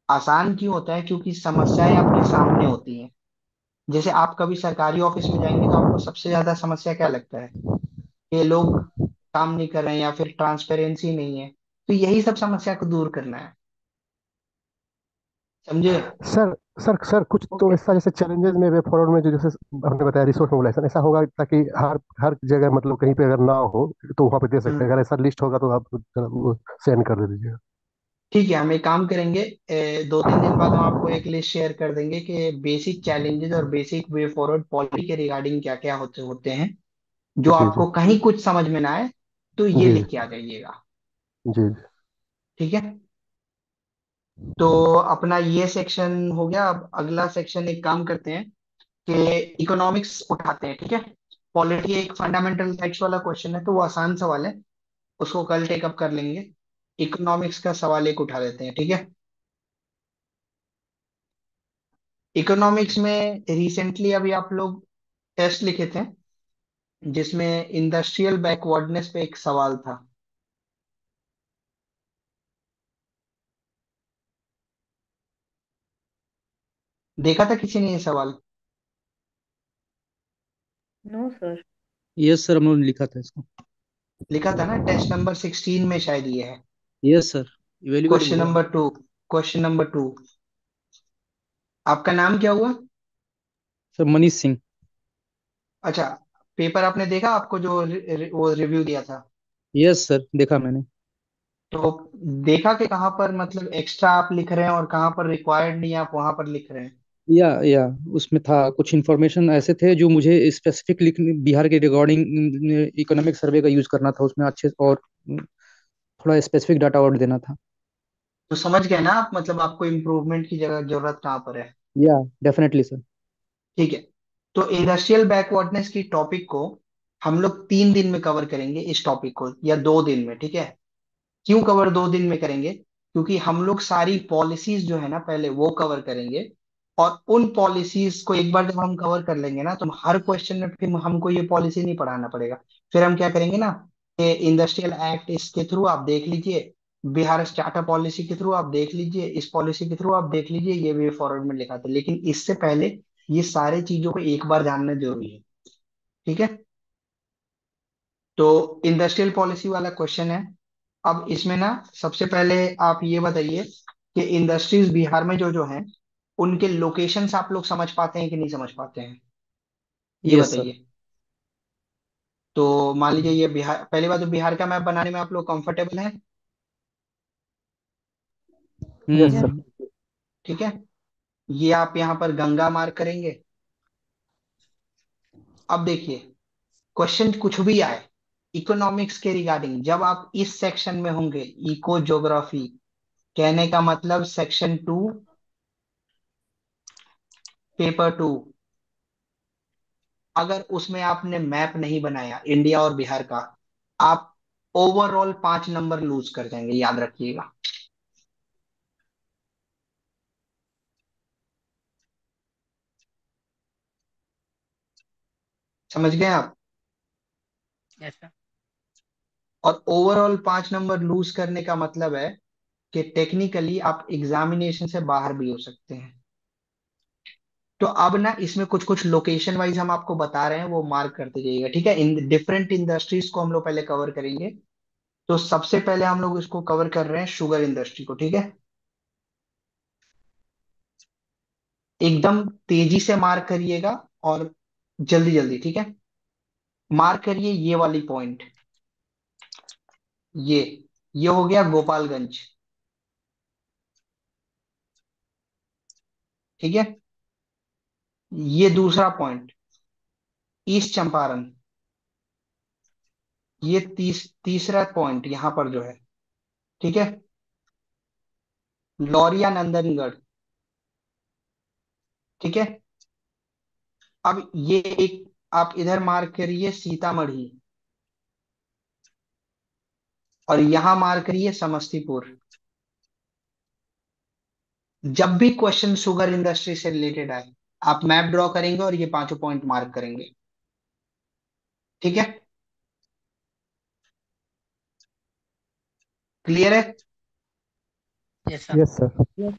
आसान क्यों होता है, क्योंकि समस्याएं आपके सामने होती हैं। जैसे आप कभी सरकारी ऑफिस में जाएंगे तो आपको सबसे ज्यादा समस्या क्या लगता है, कि लोग काम नहीं कर रहे हैं या फिर ट्रांसपेरेंसी नहीं है। तो यही सब समस्या को दूर करना है। समझे। सर सर कुछ तो ओके। ऐसा जैसे चैलेंजेस में वे फॉरवर्ड में जो जैसे हमने बताया रिसोर्स मोबिलाइजेशन ऐसा होगा ताकि हर हर जगह मतलब कहीं पे अगर ना हो तो वहाँ पे दे सकते हैं। अगर ऐसा लिस्ट होगा तो आप सेंड कर दे दीजिएगा। ठीक है हम एक काम करेंगे, 2-3 दिन बाद हम आपको एक लिस्ट शेयर कर देंगे कि बेसिक चैलेंजेस और बेसिक वे फॉरवर्ड पॉलिसी के रिगार्डिंग क्या क्या होते होते हैं। जो जी जी आपको कहीं कुछ समझ में ना आए तो ये जी लिख के आ जाइएगा। जी जी। ठीक है। तो अपना ये सेक्शन हो गया। अब अगला सेक्शन एक काम करते हैं कि इकोनॉमिक्स उठाते हैं। ठीक है। पॉलिटी एक फंडामेंटल राइट्स वाला क्वेश्चन है, तो वो आसान सवाल है, उसको कल टेकअप कर लेंगे। इकोनॉमिक्स का सवाल एक उठा लेते हैं। ठीक है। इकोनॉमिक्स में रिसेंटली अभी आप लोग टेस्ट लिखे थे, जिसमें इंडस्ट्रियल बैकवर्डनेस पे एक सवाल था। देखा था किसी ने ये सवाल? No sir. यस सर, हम लोगों ने लिखा था इसको। लिखा था ना, टेस्ट नंबर 16 में शायद ये है। यस सर, इवेल्युएट क्वेश्चन हुआ है। नंबर 2। Question number 2। आपका नाम क्या हुआ? सर मनीष सिंह। अच्छा। पेपर आपने देखा, आपको जो वो रिव्यू दिया था? यस सर, देखा मैंने। तो देखा कि कहाँ पर मतलब एक्स्ट्रा आप लिख रहे हैं और कहाँ पर रिक्वायर्ड नहीं आप वहां पर लिख रहे हैं? या उसमें था कुछ इन्फॉर्मेशन ऐसे थे जो मुझे स्पेसिफिक लिखने बिहार के रिगार्डिंग इकोनॉमिक सर्वे का यूज करना था उसमें अच्छे और थोड़ा स्पेसिफिक डाटा और देना था। तो समझ गए ना आप, मतलब आपको इम्प्रूवमेंट की जगह जरूरत कहाँ पर है। या डेफिनेटली सर। ठीक है। तो इंडस्ट्रियल बैकवर्डनेस की टॉपिक को हम लोग 3 दिन में कवर करेंगे, इस टॉपिक को, या 2 दिन में, ठीक है। क्यों कवर 2 दिन में करेंगे? क्योंकि हम लोग सारी पॉलिसीज जो है ना पहले वो कवर करेंगे, और उन पॉलिसीज को एक बार जब हम कवर कर लेंगे ना, तो हर क्वेश्चन में फिर हमको ये पॉलिसी नहीं पढ़ाना पड़ेगा। फिर हम क्या करेंगे ना, कि इंडस्ट्रियल एक्ट इसके थ्रू आप देख लीजिए, बिहार स्टार्टअप पॉलिसी के थ्रू आप देख लीजिए, इस पॉलिसी के थ्रू आप देख लीजिए, ये वे फॉरवर्ड में लिखा था, लेकिन इससे पहले ये सारी चीजों को एक बार जानना जरूरी है। ठीक है। तो इंडस्ट्रियल पॉलिसी वाला क्वेश्चन है। अब इसमें ना सबसे पहले आप ये बताइए कि इंडस्ट्रीज बिहार में जो जो हैं उनके लोकेशंस आप लोग समझ पाते हैं कि नहीं समझ पाते हैं, ये यस सर। बताइए। तो मान लीजिए ये बिहार, पहली बात तो बिहार का मैप बनाने में आप लोग कंफर्टेबल हैं? Yes yes. सर। हम्म। ठीक है। ये आप यहाँ पर गंगा मार्क करेंगे। अब देखिए, क्वेश्चन कुछ भी आए इकोनॉमिक्स के रिगार्डिंग, जब आप इस सेक्शन में होंगे, इको ज्योग्राफी, कहने का मतलब सेक्शन 2, पेपर 2, अगर उसमें आपने मैप नहीं बनाया इंडिया और बिहार का, आप ओवरऑल 5 नंबर लूज कर जाएंगे, याद रखिएगा। समझ गए आप? Yes sir. और ओवरऑल 5 नंबर लूज करने का मतलब है कि टेक्निकली आप एग्जामिनेशन से बाहर भी हो सकते हैं। तो अब ना इसमें कुछ कुछ लोकेशन वाइज हम आपको बता रहे हैं, वो मार्क करते जाइएगा, ठीक है। इन डिफरेंट इंडस्ट्रीज को हम लोग पहले कवर करेंगे। तो सबसे पहले हम लोग इसको कवर कर रहे हैं, शुगर इंडस्ट्री को, ठीक है। एकदम तेजी से मार्क करिएगा, और जल्दी जल्दी, ठीक है। मार्क करिए ये वाली पॉइंट, ये ये हो गया गोपालगंज, ठीक है। ये दूसरा पॉइंट ईस्ट चंपारण, ये तीसरा पॉइंट यहां पर जो है, ठीक है, लौरिया नंदनगढ़, ठीक है। अब ये एक आप इधर मार्क करिए सीतामढ़ी, और यहां मार्क करिए समस्तीपुर। जब भी क्वेश्चन शुगर इंडस्ट्री से रिलेटेड आए, आप मैप ड्रॉ करेंगे और ये पांचों पॉइंट मार्क करेंगे, ठीक है। क्लियर है? Yes sir. Yes sir.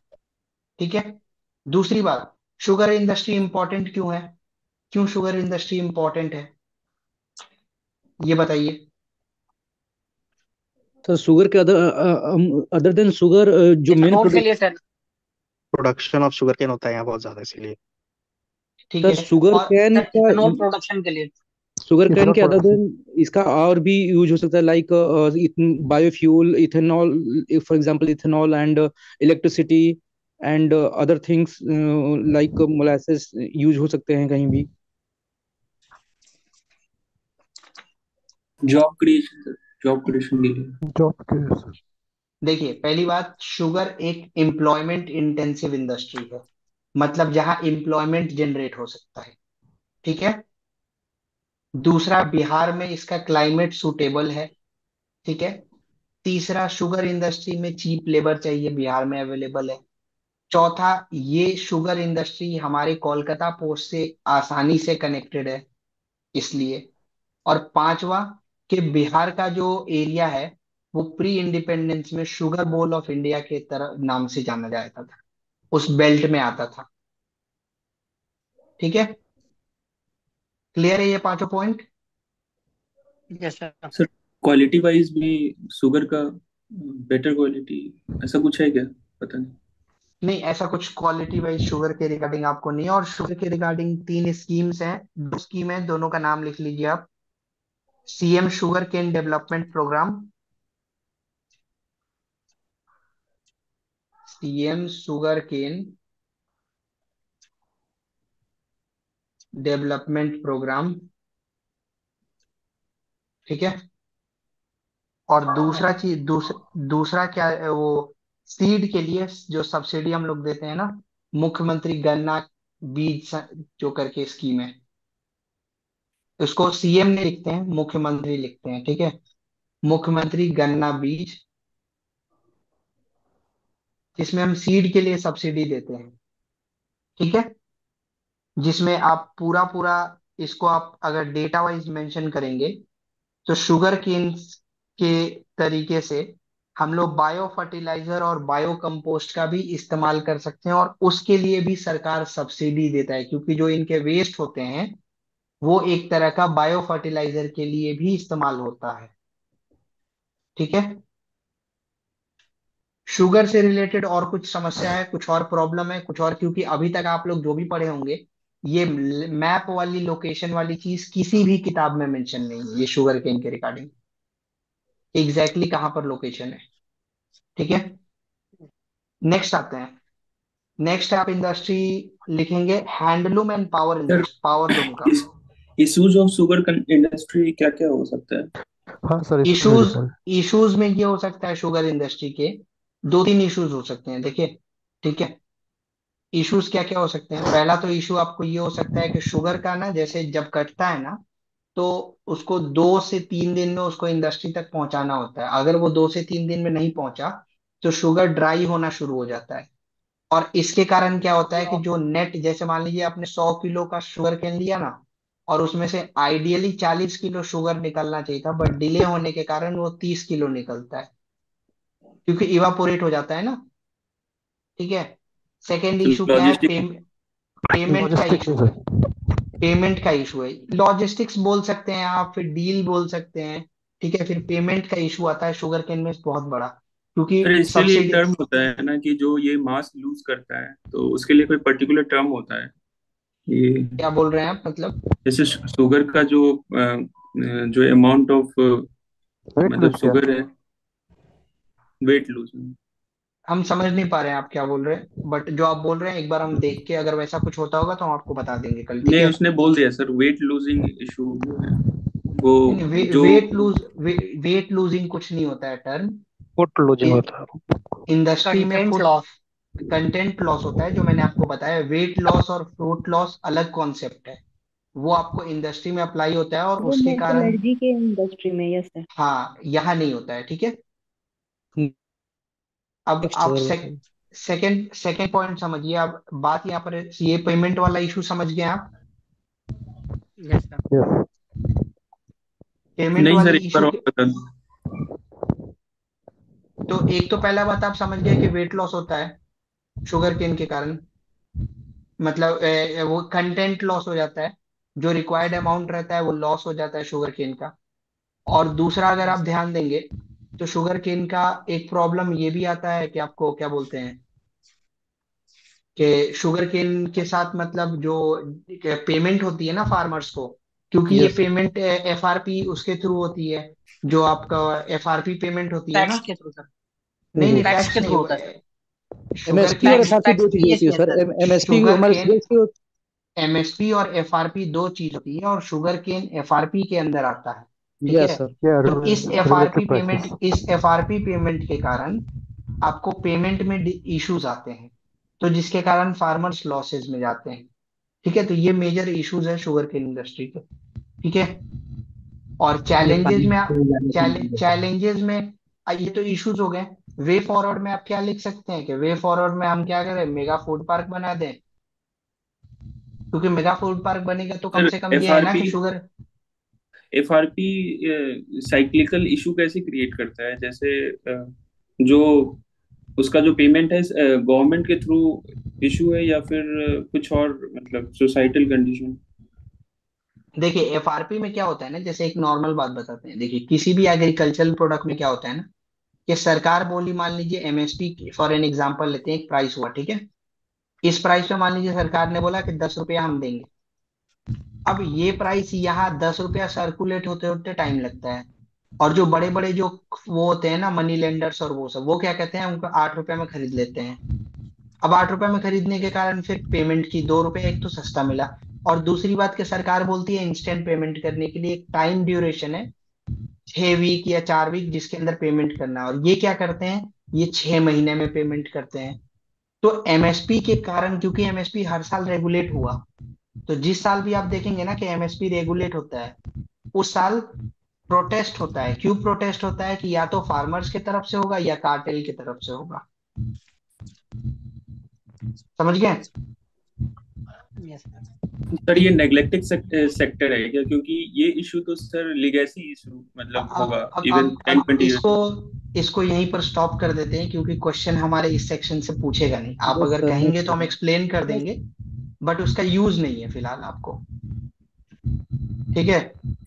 ठीक है। दूसरी बात, शुगर इंडस्ट्री इंपॉर्टेंट क्यों है? क्यों शुगर इंडस्ट्री इंपॉर्टेंट है, ये बताइए। तो शुगर के अदर देन शुगर जो मेन इथेनॉल के प्रोडक्ट। लिए sir. Production of sugar cane होता है यहाँ बहुत ज्यादा, इसीलिए। ठीक सर है। शुगर और कैन सर का इथेनॉल प्रोडक्शन के लिए। शुगर कैन इथेनॉल के अदर प्रोडक्शन। देन इसका और भी यूज हो सकता है like biofuel ethanol, for example ethanol and electricity and other things like molasses use हो सकते हैं कहीं भी। Job creation sir, job creation के लिए। जॉब के सर। देखिए, पहली बात, शुगर एक एम्प्लॉयमेंट इंटेंसिव इंडस्ट्री है, मतलब जहां एम्प्लॉयमेंट जनरेट हो सकता है, ठीक है। दूसरा, बिहार में इसका क्लाइमेट सूटेबल है, ठीक है। तीसरा, शुगर इंडस्ट्री में चीप लेबर चाहिए, बिहार में अवेलेबल है। चौथा, ये शुगर इंडस्ट्री हमारे कोलकाता पोर्ट से आसानी से कनेक्टेड है, इसलिए। और पांचवा, कि बिहार का जो एरिया है वो प्री इंडिपेंडेंस में शुगर बोल ऑफ इंडिया के तरह नाम से जाना जाता था, उस बेल्ट में आता था, ठीक है। क्लियर है ये पांचों point? Yes sir. Sir quality wise भी शुगर का बेटर क्वालिटी ऐसा कुछ है क्या? पता नहीं। नहीं, ऐसा कुछ क्वालिटी वाइज शुगर के रिगार्डिंग आपको नहीं है। और शुगर के रिगार्डिंग 3 स्कीम्स हैं, 2 स्कीम है, दोनों का नाम लिख लीजिए आप। CM sugar cane development programme, CM sugar cane development programme, ठीक है। और दूसरा चीज दूसरा क्या है, वो सीड के लिए जो सब्सिडी हम लोग देते हैं ना, मुख्यमंत्री गन्ना बीज जो करके स्कीम है, उसको सीएम नहीं लिखते हैं, मुख्यमंत्री लिखते हैं, ठीक है। मुख्यमंत्री गन्ना बीज, जिसमें हम सीड के लिए सब्सिडी देते हैं, ठीक है। जिसमें आप पूरा पूरा इसको आप अगर डेटा वाइज मेंशन करेंगे तो शुगर केन के तरीके से हम लोग बायो फर्टिलाइजर और बायो कंपोस्ट का भी इस्तेमाल कर सकते हैं, और उसके लिए भी सरकार सब्सिडी देता है, क्योंकि जो इनके वेस्ट होते हैं वो एक तरह का बायो फर्टिलाइजर के लिए भी इस्तेमाल होता है, ठीक है। शुगर से रिलेटेड और कुछ समस्या है, कुछ और प्रॉब्लम है, कुछ और, क्योंकि अभी तक आप लोग जो भी पढ़े होंगे ये मैप वाली लोकेशन वाली चीज किसी भी किताब में मेंशन नहीं है, ये शुगर केन के रिगार्डिंग एग्जैक्टली कहाँ पर लोकेशन है, ठीक है। नेक्स्ट आते हैं। नेक्स्ट आप इंडस्ट्री लिखेंगे handloom and power sir industry, power loom का। इस इश्यूज ऑफ शुगर इंडस्ट्री क्या क्या हो सकता है? हाँ सर, इसमें इश्यूज लिखा है। इश्यूज में ये हो सकता है शुगर इंडस्ट्री के, दो तीन इश्यूज हो सकते हैं, देखिए, ठीक है। इश्यूज क्या क्या हो सकते हैं, पहला तो इशू आपको ये हो सकता है कि शुगर का ना जैसे जब कटता है ना, तो उसको 2 से 3 दिन में उसको इंडस्ट्री तक पहुंचाना होता है। अगर वो 2 से 3 दिन में नहीं पहुंचा तो शुगर ड्राई होना शुरू हो जाता है। और इसके कारण क्या होता है कि जो नेट, जैसे मान लीजिए आपने 100 किलो का शुगर केन लिया ना, और उसमें से आइडियली 40 किलो शुगर निकलना चाहिए था, बट डिले होने के कारण वो 30 किलो निकलता है, क्योंकि इवापोरेट हो जाता है ना, ठीक है। सेकेंड इशू क्या है, लॉजिस्टिक पेमेंट का लॉजिस्टिक इशू में है। सर। पेमेंट का इशू है, लॉजिस्टिक्स बोल सकते हैं आप, फिर डील बोल सकते हैं, ठीक है। फिर पेमेंट का इशू आता है शुगर केन में बहुत बड़ा, क्योंकि सर इसके लिए एक सब्सिडी। टर्म होता है ना कि जो ये मास लूज करता है, तो उसके लिए कोई पर्टिकुलर टर्म होता है ये? क्या बोल रहे हैं आप, मतलब जैसे शुगर का जो अमाउंट ऑफ वेट मतलब लूज किया। शुगर है, वेट लूज। हम समझ नहीं पा रहे हैं आप क्या बोल रहे हैं, बट जो आप बोल रहे हैं एक बार हम देख के, अगर वैसा कुछ होता होगा तो हम आपको बता देंगे कल, ठीक नहीं, है। उसने बोल दिया सर, वेट लूजिंग इशू जो है वो नहीं, जो वेट लूजिंग कुछ नहीं होता है टर्म। फुट लूजिंग होता है। इंडस्ट्री में content food loss. Content loss होता है, जो मैंने आपको बताया। वेट लॉस और फ्रूट लॉस अलग कॉन्सेप्ट है, वो आपको इंडस्ट्री में अप्लाई होता है, और वो उसके कारण, मेटलर्जी के इंडस्ट्री में, यस सर। हाँ, यहाँ नहीं होता है, ठीक है। अब नेक्स्ट आप सर बताइए। सेकंड सेकंड पॉइंट समझिए। अब बात यहाँ पर ये पेमेंट वाला इशू समझ गए आप, यस सर। यस। पेमेंट नहीं वाली सर, एक बार इशू। और बता दो। तो एक तो पहला बात आप समझ गए कि वेट लॉस होता है शुगर केन के कारण, मतलब वो कंटेंट लॉस हो जाता है, जो रिक्वायर्ड अमाउंट रहता है वो लॉस हो जाता है शुगर केन का। और दूसरा अगर यस आप सर। ध्यान देंगे तो शुगर केन का एक प्रॉब्लम ये भी आता है कि आपको क्या बोलते हैं, कि शुगर केन के साथ मतलब जो पेमेंट होती है ना फार्मर्स को, क्योंकि ये यस पेमेंट एफआरपी उसके थ्रू होती है, जो आपका एफआरपी पेमेंट होती है टैक्स ना। के थ्रू सर। नहीं नहीं, टैक्स टैक्स के नहीं, थ्रू वो होता है सर। शुगर एमएसपी और केन, टैक्स एफआरपी टैक्स दो चीजें होती है BSP sir. Sir. MSP sugar हमारे केन, जीएसटी होती एमएसपी और एफआरपी दो चीज होती है, और शुगर केन एफआरपी के अंदर आता है, है। ठीक है। Yes sir. या तो रिलेटेड प्राइसेस। इस एफआरपी पेमेंट के कारण आपको पेमेंट में इश्यूज आते हैं, तो जिसके कारण फार्मर्स लॉसेज में जाते हैं, ठीक है। तो ये मेजर इश्यूज है शुगर केन इंडस्ट्री के, ठीक है। और ये चैलेंजेस में आप, फाइनेंशियल चैलेंजेस में ये तो इश्यूज हो गए। वे फॉरवर्ड में आप क्या लिख सकते हैं कि वे फॉरवर्ड में हम क्या करें, मेगा फूड पार्क बना दें, क्योंकि मेगा फूड पार्क बनेगा तो कम सर से कम ये है ना एफआरपी कि शुगर। एफआरपी साइक्लिकल इशू कैसे क्रिएट करता है? जैसे जो उसका जो पेमेंट है गवर्नमेंट के थ्रू इशू है, या फिर कुछ और मतलब सोसाइटल कंडीशन? देखिए एफआरपी में क्या होता है ना, जैसे एक नॉर्मल बात बताते हैं, देखिए किसी भी एग्रीकल्चरल प्रोडक्ट में क्या होता है ना, कि सरकार बोली, मान लीजिए एमएसपी फॉर एन एग्जांपल लेते हैं, एक प्राइस हुआ, ठीक है। इस प्राइस पे मान लीजिए सरकार ने बोला कि 10 रुपया हम देंगे। अब ये प्राइस यहाँ 10 रुपया सर्कुलेट होते होते टाइम लगता है, और जो बड़े बड़े जो वो होते हैं ना मनी लेंडर्स और वो सब, वो क्या कहते हैं, उनको 8 रुपया में खरीद लेते हैं। अब 8 रुपए में खरीदने के कारण फिर पेमेंट की 2 रुपए एक तो सस्ता मिला, और दूसरी बात कि सरकार बोलती है इंस्टेंट पेमेंट करने के लिए एक टाइम ड्यूरेशन है, 6 वीक या 4 वीक, जिसके अंदर पेमेंट करना है। और ये क्या करते हैं, ये 6 महीने में पेमेंट करते हैं। तो एमएसपी के कारण, क्योंकि एमएसपी हर साल रेगुलेट हुआ, तो जिस साल भी आप देखेंगे ना कि एमएसपी रेगुलेट होता है, उस साल प्रोटेस्ट होता है। क्यों प्रोटेस्ट होता है? कि या तो फार्मर्स की तरफ से होगा या कार्टेल की तरफ से होगा। समझ गए? Yes sir. सर ये नेग्लेक्टेड सेक्टर है क्या? क्योंकि ये इशू तो सर लीगेसी इशू मतलब होगा इवन 10-20 इसको ईयर। इसको यहीं पर स्टॉप कर देते हैं, क्योंकि क्वेश्चन हमारे इस सेक्शन से पूछेगा नहीं। आप यस अगर सर, नो कहेंगे तो हम प्रॉब्लम। एक्सप्लेन कर देंगे, बट उसका यूज नहीं है फिलहाल आपको। ठीक है?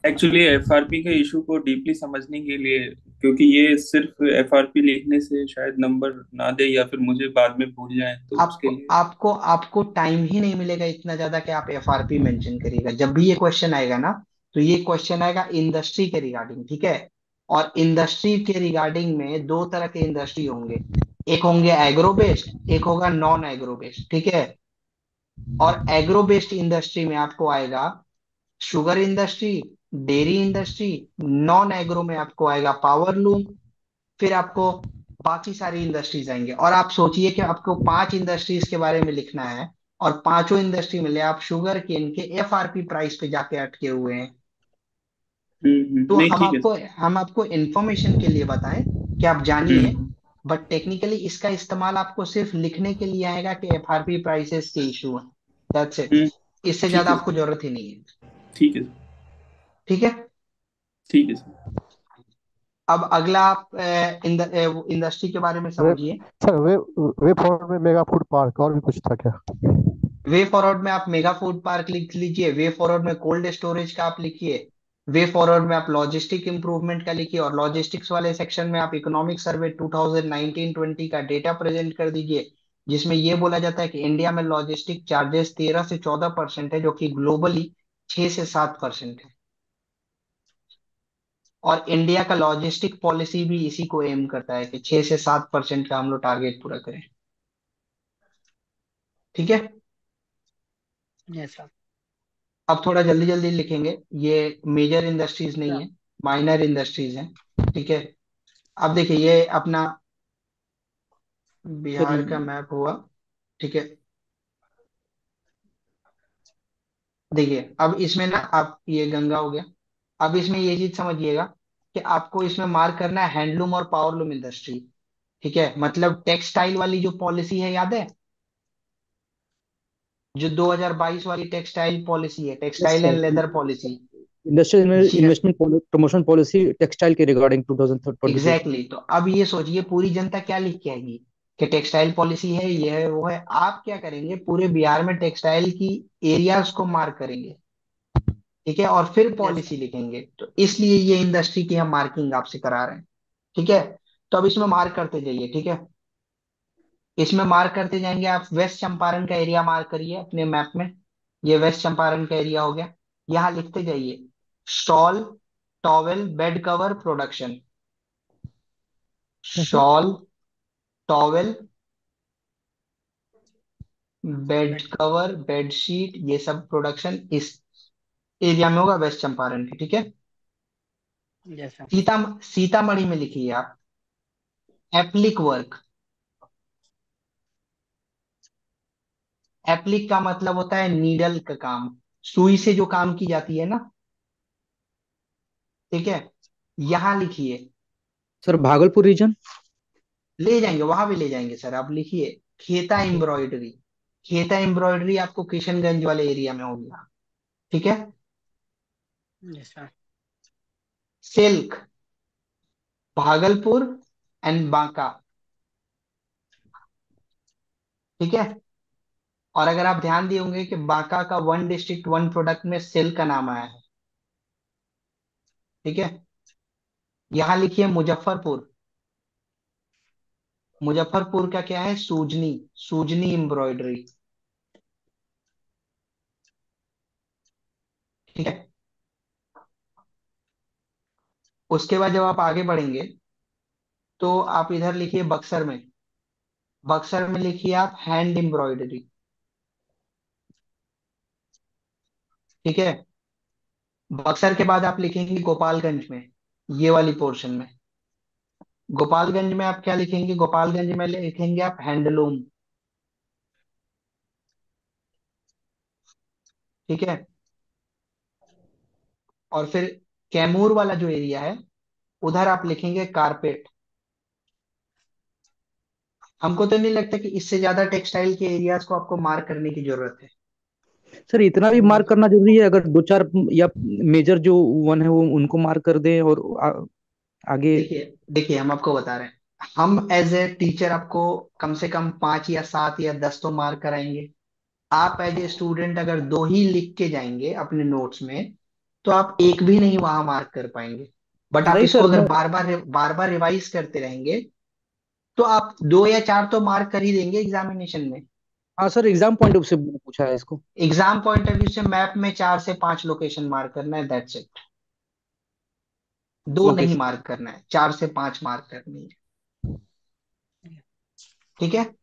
एक्चुअली एफआरपी के इशू को डीपली समझने के लिए, क्योंकि ये सिर्फ एफआरपी लिखने से शायद नंबर ना दे या फिर मुझे बाद में भूल जाए, तो उसके आपको लिए। आपको आपको टाइम ही नहीं मिलेगा इतना ज्यादा कि आप एफआरपी मेंशन करिएगा। जब भी ये क्वेश्चन आएगा ना, तो ये क्वेश्चन आएगा इंडस्ट्री के रिगार्डिंग। ठीक है? और इंडस्ट्री के रिगार्डिंग में दो तरह के इंडस्ट्री होंगे, एक होंगे एग्रो बेस्ड, एक होगा नॉन एग्रो बेस्ड। ठीक है? और एग्रो बेस्ड इंडस्ट्री में आपको आएगा sugar industry, dairy industry. Non agro में आपको आएगा पावर लूम, फिर आपको बाकी सारी इंडस्ट्रीज आएंगे। और आप सोचिए कि आपको 5 इंडस्ट्रीज के बारे में लिखना है, और पांचों इंडस्ट्री में ले आप शुगर केन के एफआरपी प्राइस पे जाके अटके हुए हैं। तो नहीं ठीक है। हम आपको इंफॉर्मेशन के लिए बताएं कि आप जानिए, हम्म बट टेक्निकली इसका इस्तेमाल आपको सिर्फ लिखने के लिए आएगा कि एफआरपी प्राइसेस के इशू है। That's it. हम्म इससे ठीक ज्यादा है आपको जरूरत ही नहीं है। ठीक है ठीक है? ठीक है सर। अब अगला आप इंडस्ट्री के बारे में वे समझिए। सर वे फॉरवर्ड में मेगा फूड पार्क और भी कुछ था क्या? वे फॉरवर्ड में आप मेगा फूड पार्क लिख लीजिए, वे फॉरवर्ड में कोल्ड स्टोरेज का आप लिखिए, वे फॉरवर्ड में आप लॉजिस्टिक इंप्रूवमेंट का लिखिए, और लॉजिस्टिक्स वाले सेक्शन में आप इकोनॉमिक सर्वे 2019-20 का डेटा प्रेजेंट कर दीजिए, जिसमें ये बोला जाता है कि इंडिया में लॉजिस्टिक चार्जेस 13 से 14% है, जो कि ग्लोबली 6 से 7% है। और इंडिया का लॉजिस्टिक पॉलिसी भी इसी को एम करता है कि 6 से 7% का हम लोग टारगेट पूरा करें। ठीक है? Yes sir. अब थोड़ा जल्दी जल्दी लिखेंगे, ये मेजर इंडस्ट्रीज नहीं है, माइनर इंडस्ट्रीज हैं। ठीक है? अब देखिए, ये अपना सर बिहार का मैप हुआ। ठीक है? देखिए, अब इसमें ना आप, ये गंगा हो गया। अब इसमें ये चीज समझिएगा कि आपको इसमें मार्क करना है हैंडलूम और पावरलूम इंडस्ट्री। ठीक है? मतलब टेक्सटाइल वाली जो पॉलिसी है, याद है? जो 2022 वाली टेक्सटाइल पॉलिसी है, yes textile and sir, leather policy. Industrial investment promotion policy textile के रिगार्डिंग 2022। Exactly exactly। तो अब ये सोचिए पूरी जनता क्या लिख के आएगी कि टेक्सटाइल पॉलिसी है, ये है, वो है। आप क्या करेंगे, पूरे बिहार में टेक्सटाइल की एरियाज को मार्क करेंगे। ठीक है? और फिर यस पॉलिसी लिखेंगे। तो इसलिए ये इंडस्ट्री की हम मार्किंग आपसे करा रहे हैं। ठीक है? तो अब इसमें मार्क करते जाइए। ठीक है? इसमें मार्क करते जाएंगे आप। वेस्ट चंपारण का एरिया मार्क करिए अपने मैप में। ये वेस्ट चंपारण का एरिया हो गया। यहाँ लिखते जाइए shawl, towel, bed cover production. क्या sir? Shawl, towel, bed sir. Cover, bed sheet, ये सब प्रोडक्शन इस एरिया में होगा, वेस्ट चंपारण के। ठीक है? Yes sir. सीतामढ़ी में लिखिए आप एप्लिक वर्क। एप्लिक का मतलब होता है नीडल का काम, सुई से जो काम की जाती है ना। ठीक है? यहां लिखिए, सर भागलपुर रीजन। ले जाएंगे, वहां भी ले जाएंगे सर। आप लिखिए खेता एम्ब्रॉयडरी। खेता एम्ब्रॉयडरी आपको किशनगंज वाले एरिया में हो गया। ठीक है? Yes sir. Silk, Bhagalpur and Banka. ठीक है? और अगर आप ध्यान दिए होंगे कि बांका का वन डिस्ट्रिक्ट वन प्रोडक्ट में सेल का नाम आया है। ठीक है? यहां लिखिए मुजफ्फरपुर। मुजफ्फरपुर का क्या है? सूजनी, सूजनी एम्ब्रॉयडरी। ठीक है? उसके बाद जब आप आगे बढ़ेंगे, तो आप इधर लिखिए बक्सर में। बक्सर में लिखिए आप हैंड एम्ब्रॉयडरी। ठीक है। बक्सर के बाद आप लिखेंगे गोपालगंज में, ये वाली पोर्शन में। गोपालगंज में आप क्या लिखेंगे? गोपालगंज में लिखेंगे आप हैंडलूम। ठीक है। और फिर कैमूर वाला जो एरिया है, उधर आप लिखेंगे कारपेट। हमको तो नहीं लगता कि इससे ज्यादा टेक्सटाइल के एरियाज को आपको मार्क करने की जरूरत है। सर इतना भी मार्क करना जरूरी है? अगर दो चार या मेजर जो वन है वो उनको मार्क कर दें और आगे। देखिए देखिए, हम आपको बता रहे हैं, हम एज ए टीचर आपको कम से कम 5 या 7 या 10 तो मार्क कराएंगे। आप एज ए स्टूडेंट अगर 2 ही लिख के जाएंगे अपने नोट्स में, तो आप एक भी नहीं वहां मार्क कर पाएंगे। बट आप नहीं इसको सर अगर मैं। बार बार रिवाइज करते रहेंगे, तो आप 2 या 4 तो मार्क कर ही देंगे एग्जामिनेशन में। हाँ सर, एग्जाम पॉइंट ऑफ से पूछा है इसको। एग्जाम पॉइंट ऑफ व्यू से मैप में 4 से 5 लोकेशन मार्क करना है, दैट्स इट। 2 ओके नहीं सर। मार्क करना है, 4 से 5 मार्क करनी है। ठीक है।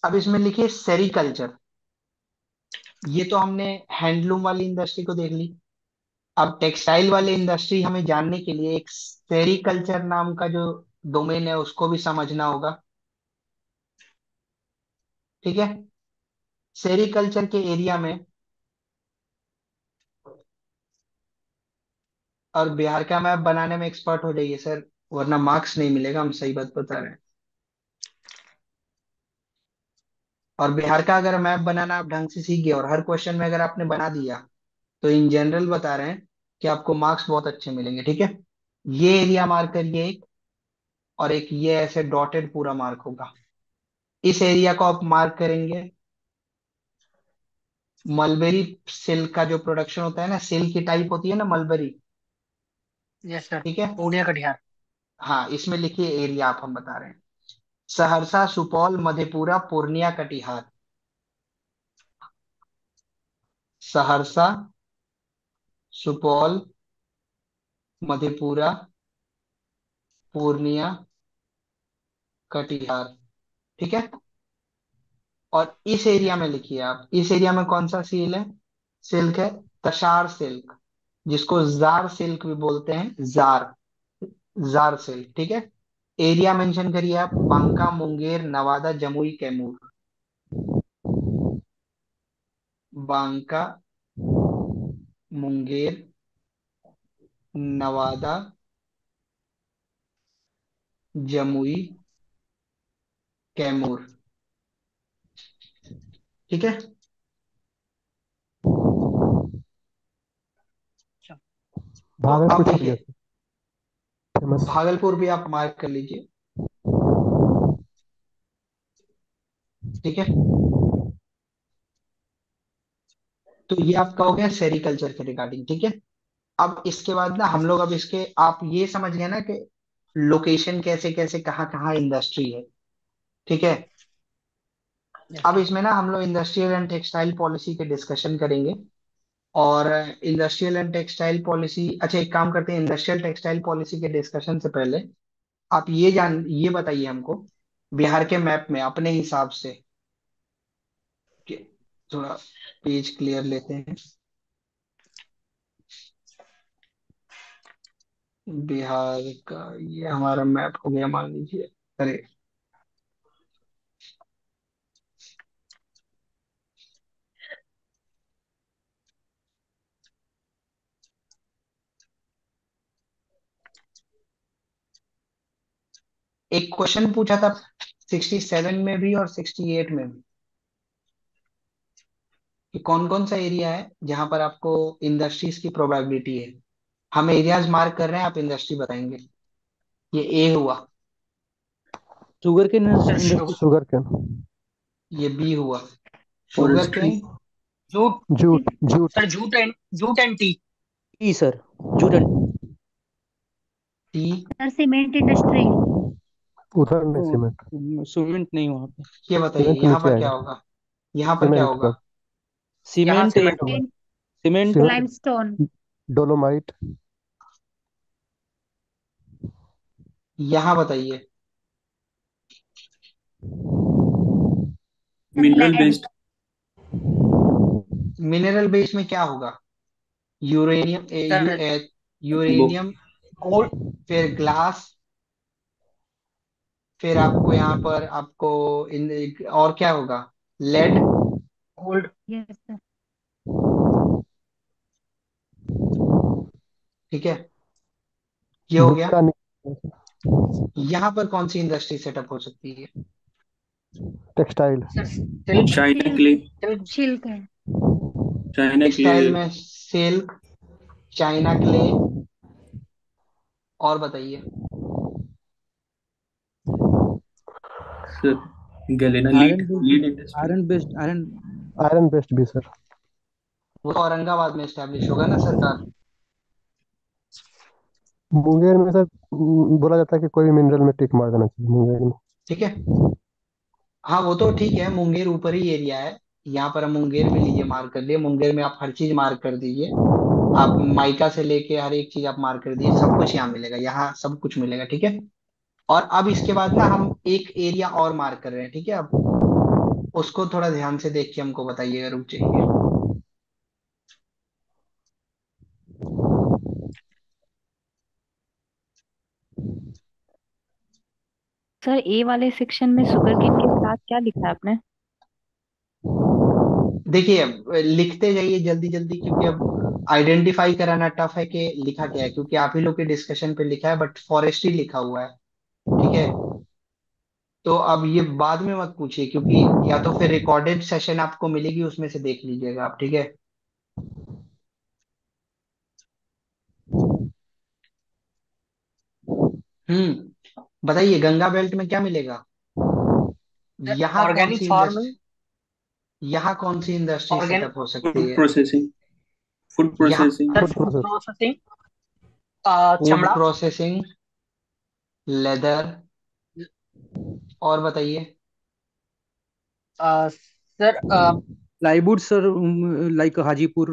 अब इसमें लिखिए सेरिकल्चर। ये तो हमने हैंडलूम वाली इंडस्ट्री को देख ली। अब टेक्सटाइल वाले इंडस्ट्री हमें जानने के लिए एक सेरिकल्चर नाम का जो डोमेन है उसको भी समझना होगा। ठीक है। सेरिकल्चर के एरिया में, और बिहार का मैप बनाने में एक्सपर्ट हो जाइए सर, वरना मार्क्स नहीं मिलेगा, हम सही बात बता रहे हैं। और बिहार का अगर मैप बनाना आप ढंग से सीख गए और हर क्वेश्चन में अगर आपने बना दिया, तो इन जनरल बता रहे हैं कि आपको मार्क्स बहुत अच्छे मिलेंगे। ठीक है। ये एरिया मार्क करिए एक, और एक ये ऐसे डॉटेड पूरा मार्क होगा। इस एरिया को आप मार्क करेंगे। मलबेरी सिल्क का जो प्रोडक्शन होता है ना, सिल्क की टाइप होती है ना मलबेरी। यस सर, ठीक है। पूर्णिया कटिहार। हाँ, इसमें लिखिए एरिया आप हम बता रहे हैं। सहरसा, सुपौल, मधेपुरा, पूर्णिया, कटिहार। सहरसा, सुपौल, मधेपुरा, पूर्णिया, कटिहार। ठीक है। और इस एरिया में लिखिए आप, इस एरिया में कौन सा सील है, सिल्क है? तसार सिल्क, जिसको जार सिल्क भी बोलते हैं, जार, जार सिल्क। ठीक है। एरिया मेंशन करिए आप, बांका, मुंगेर, नवादा, जमुई, कैमूर। बांका, मुंगेर, नवादा, जमुई, कैमूर। ठीक है। अच्छा, तो भागलपुर अब छूट गया देखिए, सर, फेमस। भागलपुर भी आप मार्क कर लीजिए। ठीक है। तो ये आपका हो गया सेरिकल्चर के रिगार्डिंग। ठीक है। अब इसके बाद ना हम लोग, अब इसके आप ये समझ गए ना कि लोकेशन कैसे कैसे कहाँ कहाँ इंडस्ट्री है। ठीक है। यस अब सर। इसमें ना हम लोग इंडस्ट्रियल एंड टेक्सटाइल पॉलिसी के डिस्कशन करेंगे। और इंडस्ट्रियल एंड टेक्सटाइल पॉलिसी, अच्छा एक काम करते हैं, इंडस्ट्रियल टेक्सटाइल पॉलिसी के डिस्कशन से पहले आप ये बताइए हमको, बिहार के मैप में अपने हिसाब से कि, थोड़ा पेज क्लियर लेते हैं। बिहार का ये हमारा मैप हो गया मान लीजिए। अरे, एक क्वेश्चन पूछा था 67 में भी और 68 में भी, कि कौन कौन सा एरिया है जहां पर आपको इंडस्ट्रीज की प्रोबेबिलिटी है। हम एरियाज मार्क कर रहे हैं, आप इंडस्ट्री बताएंगे। ये ए हुआ। शुगर के सर इंडस्ट्री। शुगर केन, ये बी हुआ। Sugar forestry. Cane. Jute. Jute, jute, sir jute and tea. Tea sir, jute and tea. Sir cement industry. उधर नहीं सीमेंट। सीमेंट नहीं वहाँ पे। ये बताइए सीमेंट यहाँ नीचे पर क्या आएगा, होगा, यहाँ पर क्या सीमेंट होगा? पर, यहाँ सीमेंट सीमेंट होगा। Cement cement, limestone. डोलोमाइट, यहाँ बताइए। Sir mineral land. Based. Mineral base में क्या होगा? Uranium sir uranium, gold. फिर ग्लास, फिर आपको यहाँ पर आपको और क्या होगा? लेड। गोल्ड। Yes sir. ठीक है, ये हो गया। गुटका नहीं, यहाँ पर कौन सी इंडस्ट्री सेटअप हो सकती है? Textile. Sir silk. China clay. Silk. छिल्क है। China clay. टेक्सटाइल में सिल्क, चाइना क्ले, और बताइए। Sir galena lead iron lead industry. Iron based iron. Iron based भी सर। वो तो औरंगाबाद में स्टैब्लिश होगा ना सरकार। मुंगेर में सर बोला जाता है कि कोई भी मिनरल में टिक मार देना चाहिए मुंगेर में। ठीक है, हाँ वो तो ठीक है, मुंगेर ऊपर ही एरिया है। यहाँ पर हम मुंगेर में लीजिए, मार्क कर लिए, मुंगेर में आप हर चीज मार्क कर दीजिए। आप माइका से लेके हर एक चीज आप मार्क कर दीजिए, सब कुछ यहाँ मिलेगा, यहाँ सब कुछ मिलेगा। ठीक है, और अब इसके बाद ना हम एक एरिया और मार्क कर रहे हैं। ठीक है, अब उसको थोड़ा ध्यान से देख के हमको बताइएगा, रुक जाइए। सर ए वाले सेक्शन में शुगर केन के साथ क्या लिखा है आपने? देखिए अब लिखते जाइए जल्दी जल्दी, क्योंकि अब आइडेंटिफाई कराना टफ है कि लिखा क्या है, क्योंकि आप ही लोग के डिस्कशन पे लिखा है, बट फॉरेस्ट्री लिखा हुआ है। ठीक है, तो अब ये बाद में मत पूछिए, क्योंकि या तो फिर रिकॉर्डेड सेशन आपको मिलेगी, उसमें से देख लीजिएगा आप। ठीक है, बताइए गंगा बेल्ट में क्या मिलेगा? यहाँ कौन ऑर्गेनिक सी फार्मिंग। इंडस्ट्री, यहाँ कौन सी इंडस्ट्री ऑर्गेनिक। सेटअप हो सकती फूड है? प्रोसेसिंग। फूड यहाँ processing. Sir food food process. Processing. Food चमड़ा। प्रोसेसिंग, लेदर, और बताइए। Sir plywood sir, like Hajipur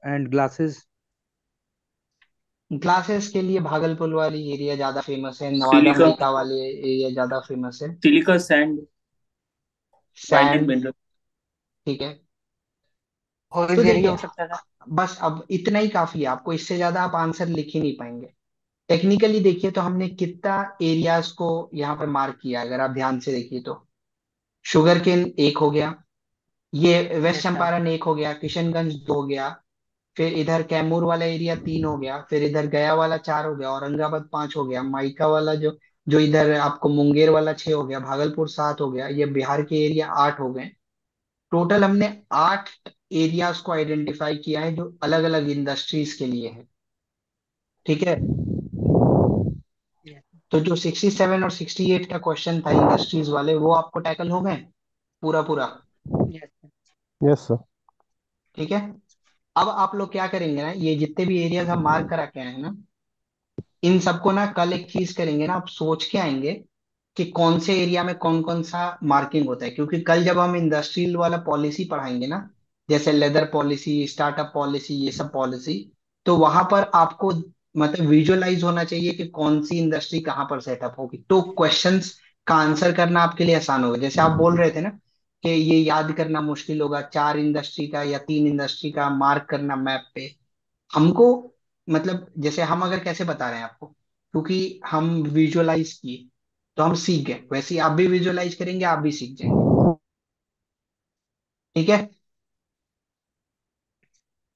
and glasses. Glasses के लिए भागलपुर वाली एरिया ज्यादा फेमस है, नवादा सिलिका। माइका वाले एरिया ज्यादा फेमस है। Silica sand. Binding sand, mineral. ठीक है। तो होइज एरिया देखिए, हो सकता था। बस अब इतना ही काफी है आपको, इससे ज्यादा आप आंसर लिख ही नहीं पाएंगे। टेक्निकली देखिए तो हमने कितना एरियाज को यहाँ पर मार्क किया, अगर आप ध्यान से देखिए तो शुगर केन एक हो गया, ये वेस्ट यस सर। चंपारण एक हो गया, किशनगंज दो हो गया, फिर इधर कैमूर वाला एरिया तीन हो गया, फिर इधर गया वाला चार हो गया, औरंगाबाद पांच हो गया, माइका वाला जो जो इधर आपको मुंगेर वाला छह हो गया, भागलपुर सात हो गया, ये बिहार के एरिया आठ हो गए। टोटल हमने आठ एरियाज को आइडेंटिफाई किया है, जो अलग अलग इंडस्ट्रीज के लिए है। ठीक है, यस। तो जो 67 और 68 का क्वेश्चन था इंडस्ट्रीज वाले, वो आपको टैकल हो गए पूरा पूरा। Yes sir. Yes sir. ठीक है, अब आप लोग क्या करेंगे ना, ये जितने भी एरियाज हम मार्क करा के आए हैं ना, इन सबको ना कल एक चीज करेंगे ना, आप सोच के आएंगे कि कौन से एरिया में कौन कौन सा मार्किंग होता है, क्योंकि कल जब हम इंडस्ट्रियल वाला पॉलिसी पढ़ाएंगे ना, जैसे लेदर पॉलिसी, स्टार्टअप पॉलिसी, ये सब पॉलिसी, तो वहां पर आपको मतलब विजुअलाइज होना चाहिए कि कौन सी इंडस्ट्री कहाँ पर सेटअप होगी, तो क्वेश्चंस का आंसर करना आपके लिए आसान होगा। जैसे आप बोल रहे थे ना कि ये याद करना मुश्किल होगा, चार इंडस्ट्री का या तीन इंडस्ट्री का मार्क करना मैप पे, हमको मतलब जैसे हम अगर कैसे बता रहे हैं आपको, क्योंकि हम विजुअलाइज किए तो हम सीख गए, वैसे ही आप भी विजुअलाइज करेंगे, आप भी सीख जाएंगे। ठीक है,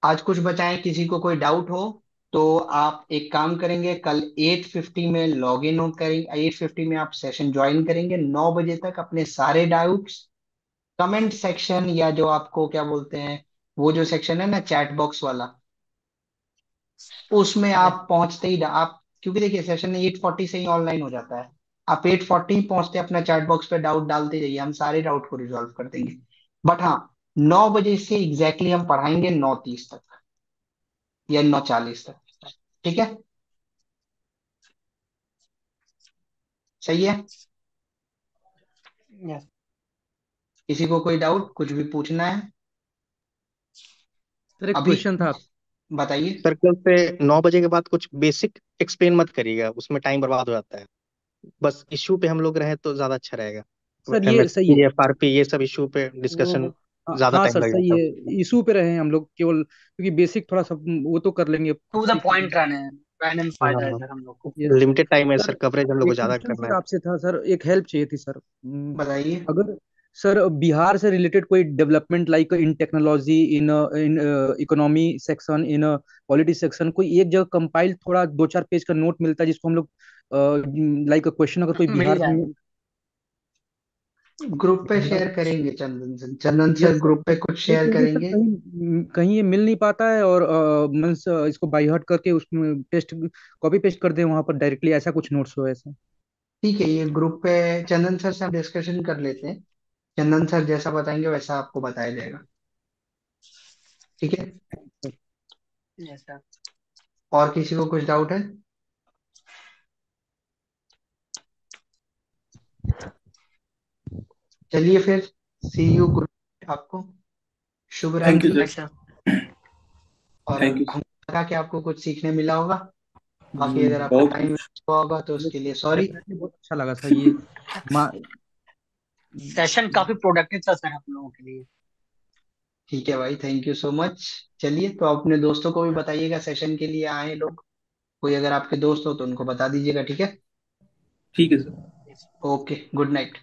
आज कुछ बचाएं, किसी को कोई डाउट हो तो आप एक काम करेंगे, कल 8:50 में लॉग इन करेंगे, 8:50 में आप सेशन ज्वाइन करेंगे, 9 बजे तक अपने सारे डाउट्स कमेंट सेक्शन, या जो आपको क्या बोलते हैं, वो जो सेक्शन है ना चैट बॉक्स वाला, उसमें यस। आप पहुंचते ही आप, क्योंकि देखिए सेशन 8:40 से ही ऑनलाइन हो जाता है, आप 8:40 पहुंचते अपना चैट बॉक्स पे डाउट डालते जाइए, हम सारे डाउट को रिजॉल्व कर देंगे। बट हाँ, 9 बजे से एग्जैक्टली हम पढ़ाएंगे 9:30 तक या 9:40 तक। ठीक है, सही है। यस। किसी को कोई डाउट, कुछ भी पूछना है सर एक अभी, क्वेश्चन था। बताइए। सर कल से 9 बजे के बाद कुछ बेसिक एक्सप्लेन मत करिएगा, उसमें टाइम बर्बाद हो जाता है। बस इश्यू पे हम लोग रहे तो ज्यादा अच्छा रहेगा। सर ये सही है। एमएसपी, एफआरपी, ये सब इश्यू पे वो डिस्कशन ज्यादा हाँ टाइम सर लग सही जाता है, इशू पे रहे हैं हम लोग केवल, क्योंकि बेसिक थोड़ा सब वो तो कर लेंगे, टू द सीख लेंगे। पॉइंट रहने रहने में है। फायदा है हाँ, सर हम लोग को। यस लिमिटेड टाइम है सर। सर, कवरेज हम लोग को एक ज्यादा क्वेश्चन करना सर है। आपसे था सर, एक हेल्प चाहिए थी सर। बताइए। अगर सर बिहार से रिलेटेड कोई development like in technology, in economy section, in polity section, कोई एक जगह कंपाइल थोड़ा 2-4 पेज का नोट मिलता है जिसको हम लोग लाइक क्वेश्चन अगर कोई मिल बिहार जाए। में, ग्रुप पे बिहार, शेयर करेंगे चंदन यस सर सर। ग्रुप पे कुछ ये शेयर क्योंकि सर करेंगे। कहीं कहीं ये मिल नहीं पाता है, और मीन्स इसको बाई हार्ट करके उसमें पेस्ट, कॉपी पेस्ट कर दें वहां पर डायरेक्टली, ऐसा कुछ नोट्स हो ऐसा। ठीक है, ये ग्रुप पे चंदन सर से हम डिस्कशन कर लेते हैं। चंदन सर जैसा बताएंगे वैसा आपको बताया जाएगा। ठीक है। Yes sir. और किसी को कुछ डाउट है? चलिए फिर, सी यू, गुड आपको, शुभ थैंक यू रात्रि। सर। Yes sir. और थैंक यू हम लगा कि आपको कुछ सीखने मिला होगा। बाकी अगर आपका बहुत टाइम कुछ। हुआ होगा तो उसके लिए सॉरी। डेफिनेटली बहुत अच्छा लगा सर ये। मा, सेशन काफी प्रोडक्टिव था सर हम लोगों के लिए। ठीक है भाई, थैंक यू सो मच। चलिए, तो अपने दोस्तों को भी बताइएगा सेशन के लिए आए लोग। कोई अगर आपके दोस्त हो तो उनको बता दीजिएगा, ठीक है। ठीक है सर। Okay, good night.